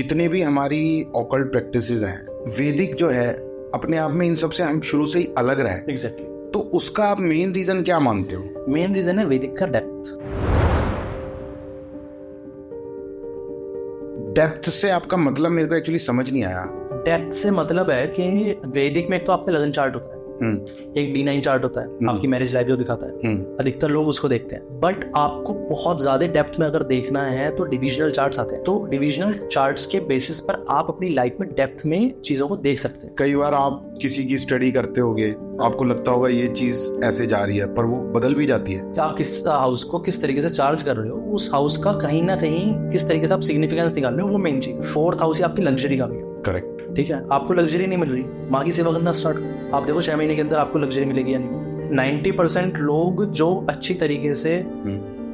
जितने भी हमारी ऑकल्ट प्रैक्टिसेस हैं, वैदिक जो है अपने आप में इन सब से हम शुरू से ही अलग रहे। एग्जैक्टली। तो उसका आप मेन रीजन क्या मानते हो? मेन रीजन है वैदिक का डेप्थ। डेप्थ से आपका मतलब मेरे को एक्चुअली समझ नहीं आया। डेप्थ से मतलब है कि वैदिक में एक तो आपका लगन चार्ट होता है, एक D9 चार्ट होता है, आपकी मैरिज लाइफ जो दिखाता है, अधिकतर लोग उसको देखते हैं। बट आपको बहुत ज्यादा डेप्थ में अगर देखना है तो डिविजनल चार्ट्स आते हैं। तो डिविजनल चार्ट्स के बेसिस पर आप अपनी लाइफ में डेप्थ में चीजों को देख सकते हैं। कई बार आप किसी की स्टडी करते होगे, आपको लगता होगा ये चीज ऐसे जा रही है, पर वो बदल भी जाती है। आप किस हाउस को किस तरीके से चार्ज कर रहे हो, उस हाउस का कहीं ना कहीं किस तरीके से आप सिग्निफिकेंस निकाल रहे हो, वो मेन चीज। 4th हाउस ही आपकी लग्जरी का भी है। करेक्ट। ठीक है, आपको लग्जरी नहीं मिल रही, माँ की सेवा करना स्टार्ट करो। आप देखो 6 महीने के अंदर आपको लग्जरी मिलेगी या नहीं। 90% लोग जो अच्छी तरीके से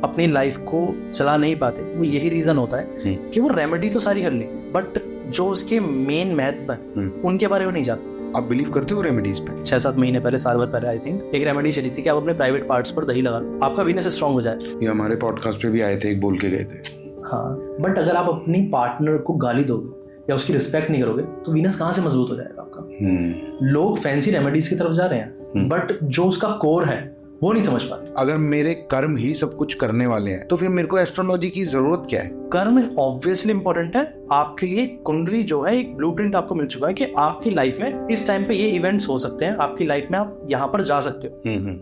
अपनी लाइफ को चला नहीं पाते, वो यही रीजन होता है कि वो रेमेडी तो सारी कर ली, बट जो उसके मेन महत्व है उनके बारे में नहीं जानते। आप बिलीव करते हो रेमेडीज पे? 6-7 महीने पहले, साल भर पहले आई थिंक एक रेमेडी चली थी कि आप अपने प्राइवेट पार्ट्स पर दही लगा लो, आपका वीनस स्ट्रांग हो जाए। ये हमारे पॉडकास्ट पे भी आए थे, एक बोल के गए थे। हाँ, बट अगर आप अपनी पार्टनर को गाली दोगे या उसकी रिस्पेक्ट नहीं करोगे तो वीनस कहाँ से मजबूत हो जाएगा आपका। लोग फैंसी रेमेडीज की तरफ जा रहे हैं, बट जो उसका कोर है वो नहीं समझ पाते। अगर मेरे कर्म ही सब कुछ करने वाले हैं तो फिर मेरे को एस्ट्रोलॉजी की जरूरत क्या है? कर्म ऑब्वियसली इंपॉर्टेंट है आपके लिए। कुंडली जो है एक ब्लूप्रिंट आपको मिल चुका है कि आपकी लाइफ में इस टाइम पे ये इवेंट्स हो सकते हैं, आपकी लाइफ में आप यहाँ पर जा सकते हो,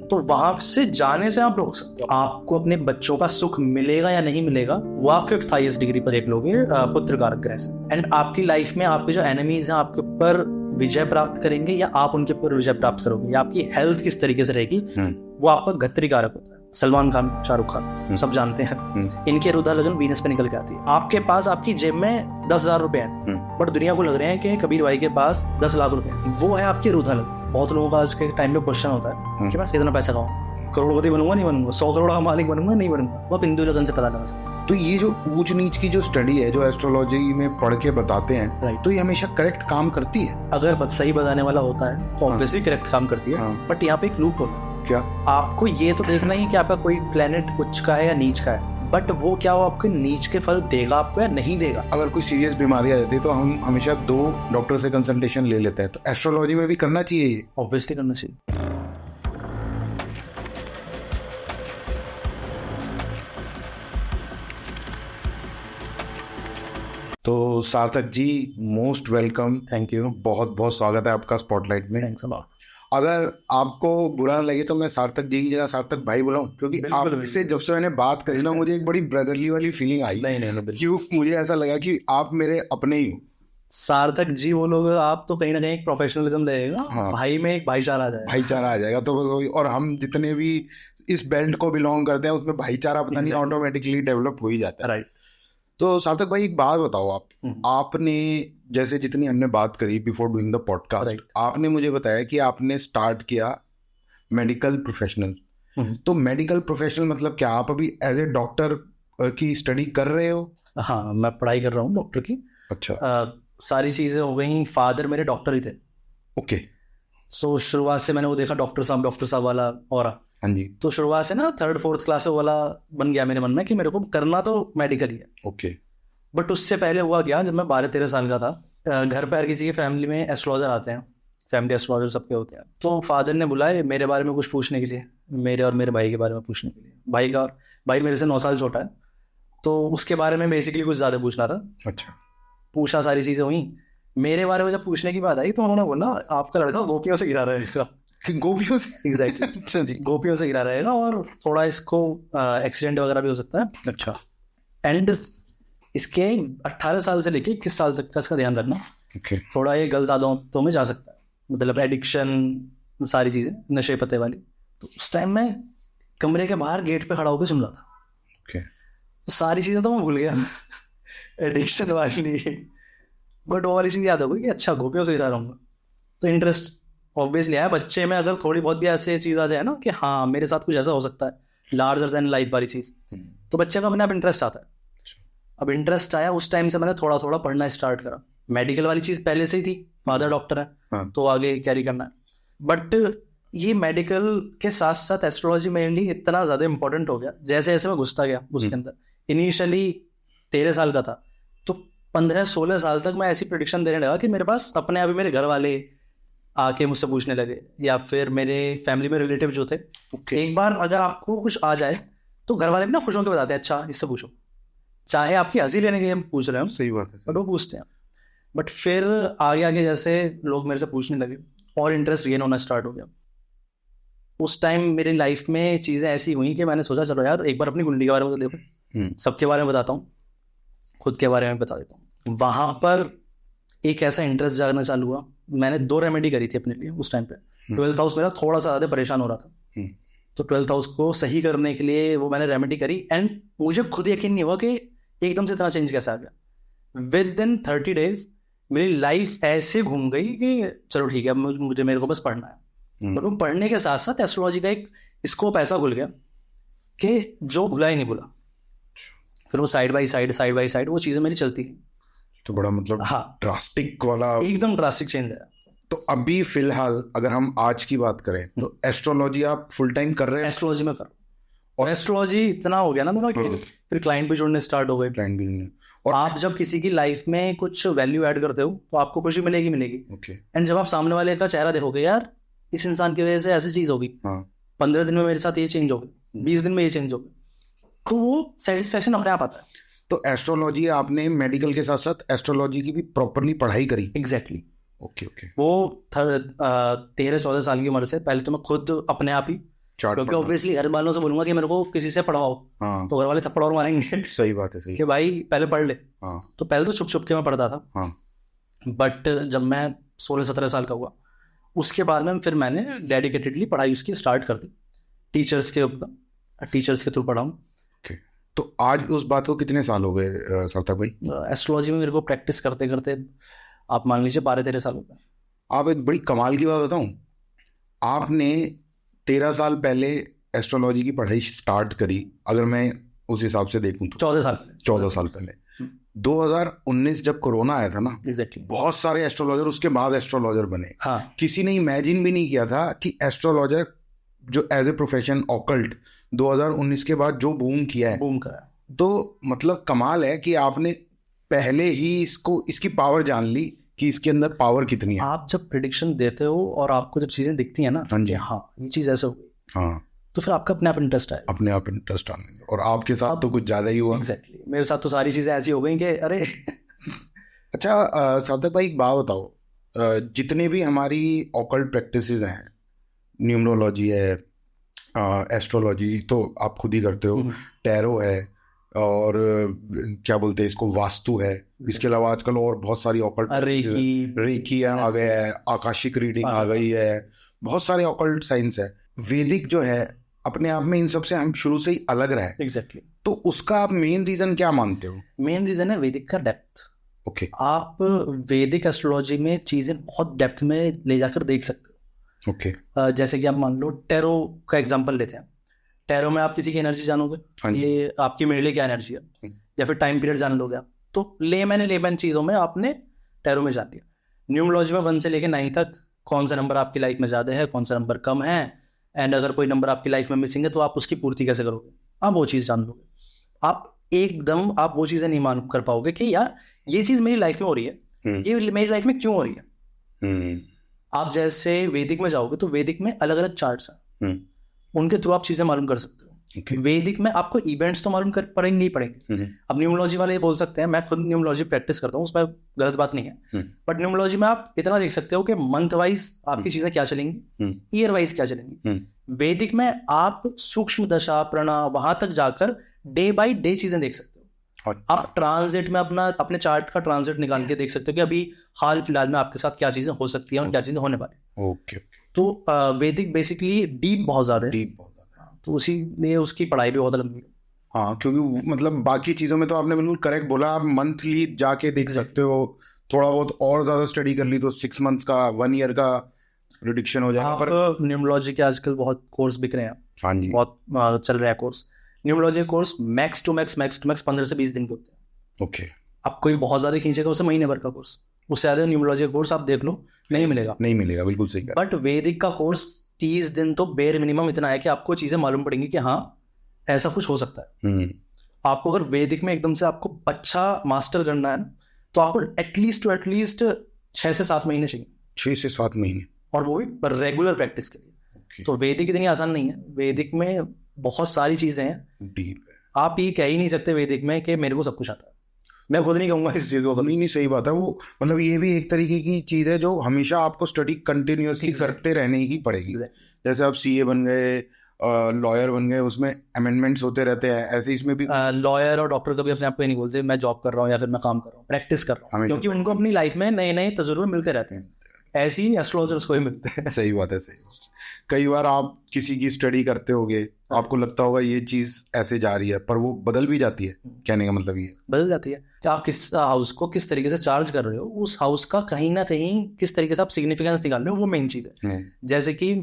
तो वहां से जाने से आप रोक सकते हो। आपको अपने बच्चों का सुख मिलेगा या नहीं मिलेगा वो आप 5th हाईएस्ट डिग्री पर देख लोगे पुत्र कारक ग्रह से। एंड आपकी लाइफ में आपके जो एनिमीज हैं आपके ऊपर विजय प्राप्त करेंगे या आप उनके ऊपर विजय प्राप्त करोगे, या आपकी हेल्थ किस तरीके से रहेगी वो आपका गत्री कारक होता है। सलमान खान, शाहरुख खान सब जानते हैं, इनके रुधा लगन वीनस पे निकल के आती है। आपके पास आपकी जेब में 10,000 रुपए हैं, बट दुनिया को लग रहे हैं कि कबीर भाई के पास 10 लाख रुपए हैं, वो है आपकी रुधा लगन। बहुत लोगों का आज के टाइम में क्वेश्चन होता है कि मैं कितना पैसा कमाऊं, करोड़पति बनूंगा नहीं बनूंगा, 100 करोड़ का मालिक बनूंगा नहीं बनूंगा, वो हिंदू लगन से पता लगा सकते। तो ये जो ऊंच नीच की जो स्टडी है, जो एस्ट्रोलॉजी में पढ़ के बताते हैं, तो ये हमेशा करेक्ट काम करती है? अगर सही बताने वाला होता है तो ऑब्वियसली करेक्ट काम करती है, बट यहाँ पे एक लूप होता है। क्या? आपको ये तो देखना ही कि आपका कोई प्लेनेट उच्च का है या नीच का है, बट वो क्या वो आपके नीच के फल देगा आपको या नहीं देगा। अगर कोई सीरियस बीमारी आ जाती है तो हम हमेशा 2 डॉक्टर से कंसल्टेशन ले लेते हैं, तो एस्ट्रोलॉजी में भी करना चाहिए ये? ऑब्वियसली करना चाहिए। तो Sarthak ji, most welcome. Thank you. बहुत बहुत स्वागत है आपका स्पॉटलाइट में। Thanks a lot. अगर आपको बुरा लगे तो मैं सार्थक जी की जगह सार्थक भाई बुलाऊं, क्योंकि आपसे जब से मैंने बात करी ना मुझे एक बड़ी ब्रदरली वाली फीलिंग आई। नहीं, क्यों? मुझे ऐसा लगा कि आप मेरे अपने ही हो। सार्थक जी वो लोग, आप तो कहीं ना कहीं एक प्रोफेशनलिज्म लगेगा। हाँ। भाई में एक भाईचारा आ जाएगा। भाईचारा आ जाएगा तो बस वही। और हम जितने भी इस बेल्ट को बिलोंग करते हैं उसमें भाईचारा पता नहीं ऑटोमेटिकली डेवलप हो ही जाता है। राइट। तो सार्थक भाई एक बात बताओ, आपने जैसे जितनी हमने बात करी बिफोर डूइंग द पॉडकास्ट, आपने मुझे बताया कि आपने स्टार्ट किया मेडिकल प्रोफेशनल। तो मेडिकल प्रोफेशनल मतलब क्या? आप अभी एज ए डॉक्टर की स्टडी कर रहे हो? हाँ, मैं पढ़ाई कर रहा हूँ डॉक्टर की। अच्छा। सारी चीजें हो गई। फादर मेरे डॉक्टर ही थे। ओके। सो शुरुआत से मैंने वो देखा डॉक्टर साहब वाला और हाँ जी। तो शुरुआत से ना 3rd 4th क्लास वाला बन गया मेरे मन में कि मेरे को करना तो मेडिकल ही है। ओके। बट उससे पहले हुआ क्या, जब मैं 12-13 साल का था, घर पर किसी की फैमिली में एस्ट्रोलॉजर आते हैं, फैमिली एस्ट्रोलॉजर सबके होते हैं, तो फादर ने बुलाए मेरे बारे में कुछ पूछने के लिए, मेरे और मेरे भाई के बारे में पूछने के लिए। भाई मेरे से 9 साल छोटा है, तो उसके बारे में बेसिकली कुछ ज़्यादा पूछना था। अच्छा। पूछा, सारी चीज़ें हुई। मेरे बारे में जब पूछने की बात आई तो उन्होंने बोला आपका लड़का गोपियों से गिरा रहेगा। गोपियों से? एग्जैक्टली। अच्छा जी, गोपियों से गिरा रहेगा और थोड़ा इसको एक्सीडेंट वगैरह भी हो सकता है। अच्छा। एंड इसके 18 साल से लेके 21 साल तक का इसका ध्यान रखना। okay. थोड़ा ये गलत आदतों में जा सकता है, मतलब एडिक्शन, सारी चीज़ें नशे पत्ते वाली। तो उस टाइम मैं कमरे के बाहर गेट पे खड़ा होकर सुन रहा था। okay. तो सारी चीज़ें तो मैं भूल गया एडिक्शन वाली, बट वो वाली चीज़ याद हो गई कि अच्छा गोपियों से गिरा रहूँगा। तो इंटरेस्ट ऑब्वियसली आया बच्चे में। अगर थोड़ी बहुत भी ऐसे चीज़ आ जाए ना कि हाँ मेरे साथ कुछ ऐसा हो सकता है, लार्जर देन लाइफ वाली चीज़, तो बच्चे का अपने आप इंटरेस्ट आता है। अब इंटरेस्ट आया, उस टाइम से मैंने थोड़ा थोड़ा पढ़ना स्टार्ट करा। मेडिकल वाली चीज़ पहले से ही थी, फादर डॉक्टर है हाँ। तो आगे कैरी करना है। बट ये मेडिकल के साथ साथ एस्ट्रोलॉजी मेरे लिए इतना ज़्यादा इंपॉर्टेंट हो गया जैसे जैसे मैं घुसता गया उसके अंदर। इनिशियली 13 साल का था तो 15-16 साल तक मैं ऐसी प्रेडिक्शन देने लगा कि मेरे पास अपने आप ही मेरे घर वाले आके मुझसे पूछने लगे, या फिर मेरे फैमिली में रिलेटिव जो थे, एक बार अगर आपको कुछ आ जाए तो घर वाले भी ना खुश होकर बताते हैं, अच्छा इससे पूछो, चाहे आपकी हंसी लेने के लिए हम पूछ रहे हो, सही बात है, बट वो पूछते हैं। बट फिर आगे आगे जैसे लोग मेरे से पूछने लगे और इंटरेस्ट गेन होना स्टार्ट हो गया। उस टाइम मेरी लाइफ में चीज़ें ऐसी हुई कि मैंने सोचा चलो यार एक बार अपनी कुंडली के बारे में तो देखो, सबके बारे में बताता हूँ, खुद के बारे में बता देता हूँ। वहाँ पर एक ऐसा इंटरेस्ट जागना चालू हुआ। मैंने 2 रेमेडी करी थी अपने लिए उस टाइम पे। 12th हाउस मेरा थोड़ा सा ज़्यादा परेशान हो रहा था, तो 12th हाउस को सही करने के लिए वो मैंने रेमेडी करी, एंड मुझे खुद यकीन नहीं हुआ कि एकदम से इतना चेंज कैसे आ गया। विद इन 30 days मेरी लाइफ ऐसे घूम गई कि चलो ठीक है, मुझे मेरे को बस पढ़ना है। पर वो पढ़ने के साथ साथ एस्ट्रोलॉजी का एक स्कोप ऐसा खुल गया कि जो भुला ही नहीं भुला। फिर वो साइड बाई साइड वो चीज़ें मेरी चलती हैं। तो बड़ा मतलब ड्रास्टिक वाला, एकदम ड्रास्टिक चेंज है। तो अभी फिलहाल अगर हम आज की बात करें तो एस्ट्रोलॉजी आप फुल टाइम कर रहे हैं? एस्ट्रोलॉजी में कर, और एस्ट्रोलॉजी इतना हो गया ना मेरा कि फिर क्लाइंट भी जुड़ने स्टार्ट हो गए। क्लाइंट भी, और आप जब किसी की लाइफ में कुछ वैल्यू ऐड करते हो तो आपको खुशी मिलेगी। एंड जब आप सामने वाले का चेहरा देखोगे, यार इस इंसान की वजह से ऐसी चीज होगी, 15 दिन में मेरे साथ ये चेंज होगी, 20 दिन में ये चेंज होगी, तो वो सेटिस्फेक्शन अपने आप आता है। तो एस्ट्रोलॉजी आपने मेडिकल के साथ साथ एस्ट्रोलॉजी की भी प्रॉपरली पढ़ाई करी? एग्जैक्टली। ओके। वो 13-14 साल की उम्र से पहले तो मैं खुद अपने आप ही, क्योंकि ऑब्वियसली घर वालों से बोलूंगा कि मेरे को किसी से पढ़ाओ, तो घर वाले थप्पड़ और मारेंगे। सही बात है, सही कि भाई पहले पढ़ ले। तो पहले तो छुप छुप के मैं पढ़ता था, बट जब मैं 16-17 साल का हुआ उसके बाद में फिर मैंने डेडिकेटेडली पढ़ाई उसकी स्टार्ट कर दी, टीचर्स के थ्रू पढ़ाऊँ। तो आज उस बात को कितने साल हो गए सार्थक भाई? एस्ट्रोलॉजी में मेरे को प्रैक्टिस करते करते आप मान लीजिए 12-13 साल हो गए। आप एक बड़ी कमाल की बात बताऊं, आपने 13 साल पहले एस्ट्रोलॉजी की पढ़ाई स्टार्ट करी, अगर मैं उस हिसाब से देखूं तो 14 साल पहले 2019 जब कोरोना आया था ना, बहुत सारे एस्ट्रोलॉजर उसके बाद एस्ट्रोलॉजर बने। किसी ने इमेजिन भी नहीं किया था कि एस्ट्रोलॉजर जो एज ए प्रोफेशन ऑकल्ट 2019 के बाद जो बूम किया है, बूम करा, तो मतलब कमाल है कि आपने पहले ही इसकी पावर जान ली कि इसके अंदर पावर कितनी है। आप जब प्रेडिक्शन देते हो और आपको जब चीजें दिखती है ना, हाँ ये चीज ऐसे हो गई, तो फिर आपका अपने आप इंटरेस्ट आएगा, अपने आप इंटरेस्ट आने। और आपके साथ तो कुछ ज्यादा ही हुआ। एग्जैक्टली, मेरे साथ तो सारी चीजें ऐसी हो गई कि अरे अच्छा सार्थक भाई एक बात बताओ, जितने भी हमारी ऑकल्ट प्रैक्टिसेस हैं, न्यूमरोलॉजी है, एस्ट्रोलॉजी तो आप खुद ही करते हो, टैरो है, और क्या बोलते हैं इसको, वास्तु है, इसके अलावा आजकल और बहुत सारी ऑकल्ट, रेकी आ गया है, आकाशिक रीडिंग आ गई है, बहुत सारे ऑकल्ट साइंस है। वैदिक जो है अपने आप में इन सब से हम शुरू से ही अलग रहे। एग्जैक्टली। तो उसका आप मेन रीजन क्या मानते हो? मेन रीजन है वैदिक का डेप्थ। ओके। आप वैदिक एस्ट्रोलॉजी में चीजें बहुत डेप्थ में ले जाकर देख सकते हो। ओके। जैसे कि आप मान लो टैरो का एग्जांपल लेते हैं। टैरो में आप किसी की एनर्जी जानोगे, ये आपकी मेरे लिए क्या एनर्जी है, या फिर टाइम पीरियड जान लोगे आप, तो लेमन चीजों में आपने टैरो में जान लिया। न्यूमरोलॉजी में 1 से लेकर 9 तक कौन सा नंबर आपकी लाइफ में ज्यादा है, कौन सा नंबर कम है, एंड अगर कोई नंबर आपकी लाइफ में मिसिंग है तो आप उसकी पूर्ति कैसे करोगे, आप वो चीज जान लोगे। आप एकदम आप वो चीजें नहीं मान कर पाओगे कि यार ये चीज मेरी लाइफ में हो रही है, ये मेरी लाइफ में क्यों हो रही है। आप जैसे वैदिक में जाओगे तो वैदिक में अलग अलग चार्ट्स हैं, उनके थ्रू आप चीजें मालूम कर सकते हो। वैदिक में आपको इवेंट्स तो मालूम कर पड़ेंगे ही पड़ेंगे। अब न्यूमरोलॉजी वाले ये बोल सकते हैं, मैं खुद न्यूमरोलॉजी प्रैक्टिस करता हूँ, उसमें गलत बात नहीं है, बट न्यूमरोलॉजी में आप इतना देख सकते हो कि मंथ वाइज आपकी चीजें क्या चलेंगी, ईयर वाइज क्या चलेंगी। वैदिक में आप सूक्ष्म दशा प्रणाम वहां तक जाकर डे बाई डे चीजें देख सकते हो। आप ट्रांजिट में अपने चार्ट का ट्रांजिट निकाल के देख सकते हो कि अभी हाल फिलहाल में आपके साथ क्या चीजें हो सकती है और क्या चीजें होने वाली। ओके। तो वैदिक बेसिकली डीप बहुत ज्यादा है, तो उसी लिए उसकी पढ़ाई भी बहुत लंबी है। हाँ, क्योंकि मतलब बाकी चीज़ों में तो आपने बिल्कुल करेक्ट बोला, आप मंथली जाके देख सकते हो, थोड़ा बहुत और ज़्यादा स्टडी कर ली तो 6 मंथ्स का 1 ईयर का प्रेडिक्शन हो जाएगा। पर न्यूमरोलॉजी के आजकल बहुत कोर्स बिक रहे हैं। हाँ जी, बहुत चल रहा है course. Numerology course max to max 15 से 20 दिन के होते हैं। ओके। आप कोई बहुत ज़्यादा खींचेगा उसे महीने भर का कोर्स, उससे ज़्यादा न्यूमरोलॉजी कोर्स आप देख लो नहीं मिलेगा, बिल्कुल सही। बट वैदिक का कोर्स 30 दिन तो बेर मिनिमम इतना है कि आपको चीजें मालूम पड़ेंगी कि हाँ ऐसा कुछ हो सकता है। आपको अगर वैदिक में एकदम से आपको अच्छा मास्टर करना है ना, तो आपको एटलीस्ट 6 से 7 महीने चाहिए। 6 से 7 महीने, और वो भी रेगुलर प्रैक्टिस के लिए। तो वैदिक इतनी आसान नहीं है, वैदिक में बहुत सारी चीजें हैं, डीप है। आप ये कह ही नहीं सकते वैदिक में कि मेरे को सब कुछ आता है। मैं खुद नहीं कहूंगा इस चीज को कभी। नहीं, सही बात है। वो मतलब ये भी एक तरीके की चीज है जो हमेशा आपको स्टडी कंटिन्यूअसली करते रहने ही पड़ेगी। जैसे आप सीए बन गए, लॉयर बन गए, उसमें अमेंडमेंट्स होते रहते हैं, ऐसे इसमें भी लॉयर और डॉक्टर कभी अपने आप को नहीं बोलते मैं जॉब कर रहा हूँ या फिर मैं काम कर रहा हूँ, प्रैक्टिस कर रहा हूँ, क्योंकि उनको अपनी लाइफ में नए नए तजुर्बे मिलते रहते हैं। ऐसे ही एस्ट्रोलॉजर्स को ही मिलते हैं। सही बात है, सही बात। कई बार आप किसी की स्टडी करते होगे, आपको लगता होगा ये चीज ऐसे जा रही है, पर वो बदल भी जाती है। कहने का मतलब ये बदल जाती है कि आप किस हाउस को किस तरीके से चार्ज कर रहे हो, उस हाउस का कहीं ना कहीं किस तरीके से आप सिग्निफिकेंस निकाल रहे हो, वो मेन चीज है। जैसे कि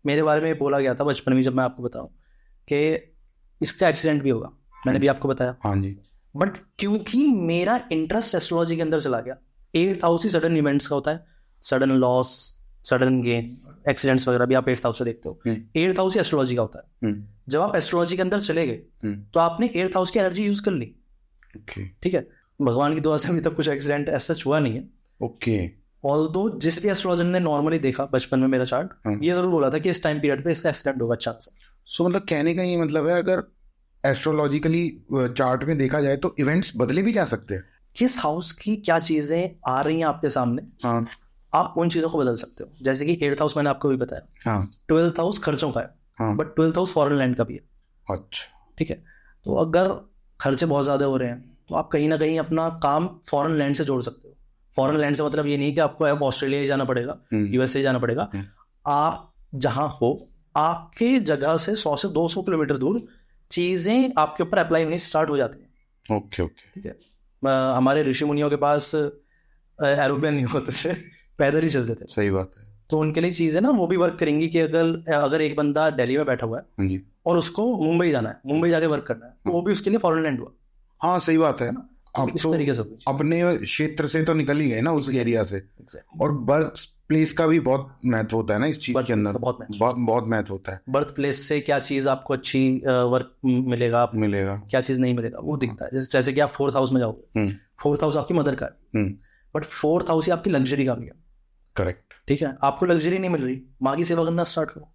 मेरे बारे में बोला गया था बचपन में, जब मैं आपको बताऊं कि इसका एक्सीडेंट भी होगा, मैंने भी आपको बताया। हाँ जी। बट क्योंकि मेरा इंटरेस्ट एस्ट्रोलॉजी के अंदर चला गया, 8th हाउस ही सडन इवेंट्स का होता है, sudden loss, sudden gain, accidents वगैरह भी आप 8th हाउस से देखते हो। 8th हाउस ही एस्ट्रोलॉजी का होता है। जब आप एस्ट्रोलॉजी के अंदर चले गए तो आपने 8th हाउस की एनर्जी यूज कर ली। ठीक है, भगवान की दुआ से अभी तक कुछ एक्सीडेंट ऐसा हुआ नहीं है। ओके। ऑल्दो जिस भी एस्ट्रोलॉजर ने नॉर्मली देखा बचपन में मेरा चार्ट, ये जरूर बोला था कि इस टाइम पीरियड पे इसका एक्सीडेंट होगा चांस। सो मतलब कहने का ये मतलब है, अगर एस्ट्रोलॉजिकली चार्ट में देखा जाए तो इवेंट्स बदले भी जा सकते हैं। किस हाउस की क्या चीजें आ रही हैं आपके सामने, हाँ, आप उन चीजों को बदल सकते हो। जैसे कि 8th हाउस मैंने आपको भी बताया, हाँ, 12th हाउस खर्चों का है, हाँ, but 12th house foreign land का भी है। अच्छा, ठीक है, तो अगर खर्चे बहुत ज्यादा हो रहे हैं तो आप कहीं ना कहीं अपना काम फॉरेन लैंड से जोड़ सकते हो। फॉरेन लैंड से मतलब ये नहीं कि आपको अब ऑस्ट्रेलिया ही जाना पड़ेगा, यूएसए जाना पड़ेगा। आप जहां हो, आपके जगह से 100 से 200 किलोमीटर दूर चीजें आपके ऊपर अप्लाई होनी स्टार्ट हो जाती हैं। Okay, okay. ठीक है, हमारे ऋषि मुनियों के पास एरोप्लेन नहीं होते थे, पैदल ही चलते थे। सही बात है। तो उनके लिए चीजें ना वो भी वर्क करेंगी कि अगर एक बंदा दिल्ली में बैठा हुआ है और उसको मुंबई जाना है, मुंबई जाके वर्क करना है, तो वो भी उसके लिए फॉरेन लैंड हुआ। हाँ, सही बात है। आप इस तो तरीके से अपने क्षेत्र से तो निकल ही गए ना, उस एरिया से। और बर्थ प्लेस का भी बहुत महत्व होता है ना इस चीज के अंदर, बहुत महत्व होता है। बर्थ प्लेस से क्या चीज आपको अच्छी वर्क मिलेगा, क्या चीज नहीं मिलेगा, वो दिखता है। जैसे कि आप 4th हाउस में जाओगे, 4th हाउस आपकी मदर का है, बट 4th हाउस ही आपकी लग्जरी का भी है। करेक्ट। ठीक है, आपको लग्जरी नहीं मिल रही, माँ की सेवा करना स्टार्ट करो।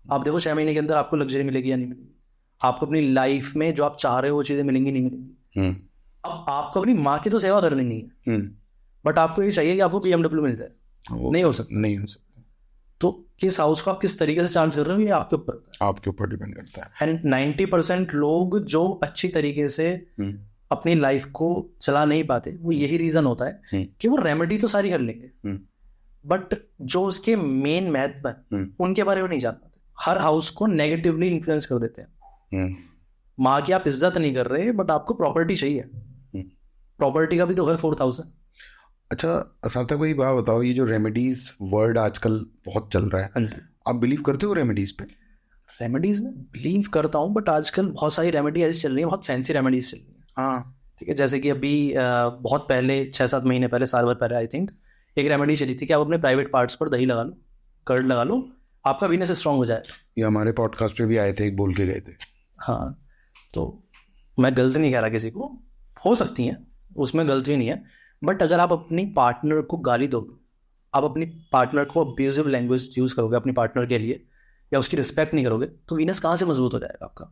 आप देखो 6 महीने के अंदर आपको लग्जरी मिलेगी या नहीं मिलेगी। आपको अपनी लाइफ में जो आप चाह रहे हो वो चीजें मिलेंगी नहीं मिलेंगी। अब आपको अपनी माँ की तो सेवा करनी नहीं है, बट आपको ये चाहिए कि आपको BMW मिल जाए, नहीं हो सकता। तो किस हाउस को आप किस तरीके से चार्ज कर रहे हो ये आपके ऊपर डिपेंड करता है। एंड 90% लोग जो अच्छी तरीके से अपनी लाइफ को चला नहीं पाते, वो यही रीजन होता है कि वो रेमेडी तो सारी कर लेंगे, बट जो उसके मेन महत्व है उनके बारे में नहीं जान पाते। हर हाउस को नेगेटिवली इन्फ्लुएंस कर देते हैं। माँ की आप इज्जत नहीं कर रहे, बट आपको प्रॉपर्टी चाहिए, प्रॉपर्टी का भी तो घर 4th हाउस है। अच्छा सार्थक भाई, बात बताओ, ये जो रेमेडीज वर्ड आजकल बहुत चल रहा है, आप बिलीव करते हो रेमेडीज पे? रेमेडीज में बिलीव करता हूँ, बट आजकल बहुत सारी रेमेडी ऐसी चल रही है, बहुत फैंसी रेमेडीज चल रही है। हाँ, ठीक है, जैसे कि अभी बहुत पहले 6-7 महीने पहले, साल भर पहले आई थिंक, एक रेमेडी चली थी कि आप अपने प्राइवेट पार्ट्स पर दही लगा लो, कर्ड लगा लो, आपका वीनस स्ट्रांग हो जाएगा। ये हमारे पॉडकास्ट पे भी आए थे, एक बोल के गए थे। हाँ, तो मैं गलती नहीं कह रहा किसी को, हो सकती है, उसमें गलती नहीं है, बट अगर आप अपनी पार्टनर को गाली दोगे, आप अपनी पार्टनर को अब्यूजिव लैंग्वेज यूज करोगे अपनी पार्टनर के लिए, या उसकी रिस्पेक्ट नहीं करोगे, तो वीनस कहाँ से मजबूत हो जाएगा आपका।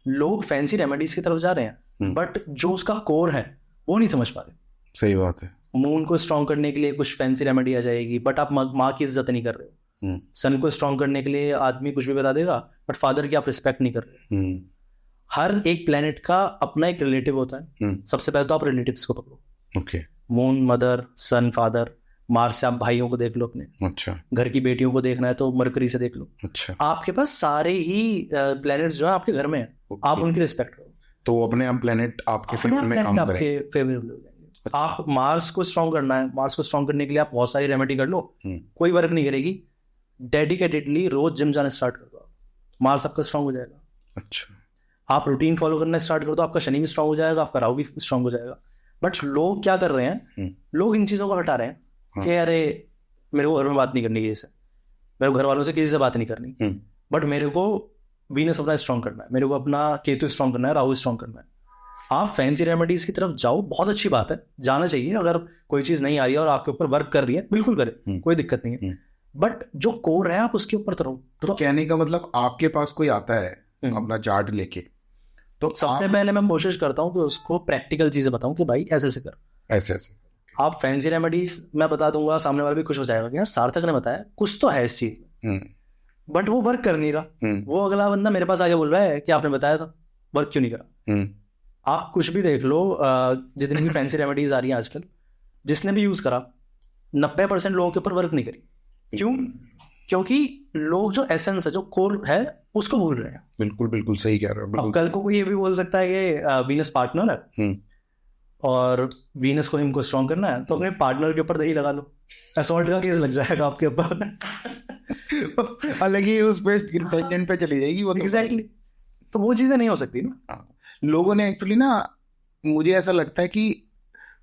लोग फैंसी रेमेडीज की तरफ जा रहे हैं, बट जो उसका कोर है वो नहीं समझ पा रहे। सही बात है। मून को स्ट्रॉन्ग करने के लिए कुछ फैंसी रेमेडी आ जाएगी, बट आप माँ की इज्जत नहीं कर रहे हो। सन को स्ट्रॉन्ग करने के लिए आदमी कुछ भी बता देगा, बट फादर की आप रिस्पेक्ट नहीं कर रहे। हर एक प्लेनेट का अपना एक रिलेटिव होता है। सबसे पहले तो आप रिलेटिव्स को पकड़ो। ओके। मून मदर, सन फादर, मार्स से आप भाइयों को देख लो अपने। अच्छा। घर की बेटियों को देखना है तो मरकरी से देख लो। अच्छा। आपके पास सारे ही प्लेनेट्स जो है आपके घर में है, आप उनकी रिस्पेक्ट करो, तो अपने आप प्लेनेट आपके फेवर में काम करें, आपके फेवरेबल हो जाएंगे। आप मार्स को स्ट्रॉन्ग करना है, मार्स को स्ट्रॉन्ग करने के लिए आप बहुत सारी रेमेडी कर लो, कोई वर्क नहीं करेगी। डेडिकेटेडली रोज जिम जाना स्टार्ट कर दो, मार्स आपका स्ट्रॉन्ग हो जाएगा। अच्छा। आप रूटीन फॉलो करना स्टार्ट कर दो, आपका शनि भी स्ट्रॉन्ग हो जाएगा, आपका राहु भी स्ट्रॉन्ग हो जाएगा। बट लोग क्या कर रहे हैं, लोग इन चीजों को हटा रहे हैं कि अरे मेरे को घर में बात नहीं करनी, किसी से, मेरे को घर वालों से किसी से बात नहीं करनी, बट मेरे को वीनस अपना स्ट्रॉन्ग करना है, मेरे को अपना केतु स्ट्रॉन्ग करना है, राहु स्ट्रॉन्ग करना है। आप फैंसी रेमेडीज की तरफ जाओ, बहुत अच्छी बात है, जाना चाहिए। अगर कोई चीज नहीं आ रही है और आपके ऊपर वर्क कर रही है, बिल्कुल करें, कोई दिक्कत नहीं है। बट जो कोर है आप उसके ऊपर रहो। तो कहने का मतलब आपके पास कोई आता है अपना चार्ट लेके, तो सबसे पहले मैं कोशिश करता हूँ कि उसको प्रैक्टिकल चीजें बताऊं कि भाई ऐसे ऐसे कर, ऐसे ऐसे। आप फैंसी रेमेडीज मैं बता दूंगा, सामने वाला भी खुश हो जाएगा कि यार सार्थक ने बताया कुछ तो है इस चीज में, बट वो वर्क कर नहीं रहा। वो अगला बंदा मेरे पास आके बोल रहा है कि आपने बताया था, वर्क क्यों नहीं करा। आप कुछ भी देख लो, जितनी भी फैंसी रेमेडीज आ रही हैं आजकल, जिसने भी यूज करा 90% लोगों के ऊपर वर्क नहीं करी। क्यों? क्योंकि लोग जो एसेंस है, जो कोर है, उसको भूल रहे हैं। बिल्कुल बिल्कुल सही कह रहे हो। अब कल को कोई ये भी बोल सकता है कि वीनस पार्टनर है और वीनस को हमको स्ट्रॉन्ग करना है, तो अपने पार्टनर के ऊपर दही लगा लो, असॉल्ट का केस लग जाएगा आपके ऊपर। अलग ही उस पे टेंजेंट पे चली जाएगी वो। एग्जैक्टली। तो वो चीजें नहीं हो सकती ना। लोगों ने एक्चुअली ना, मुझे ऐसा लगता है कि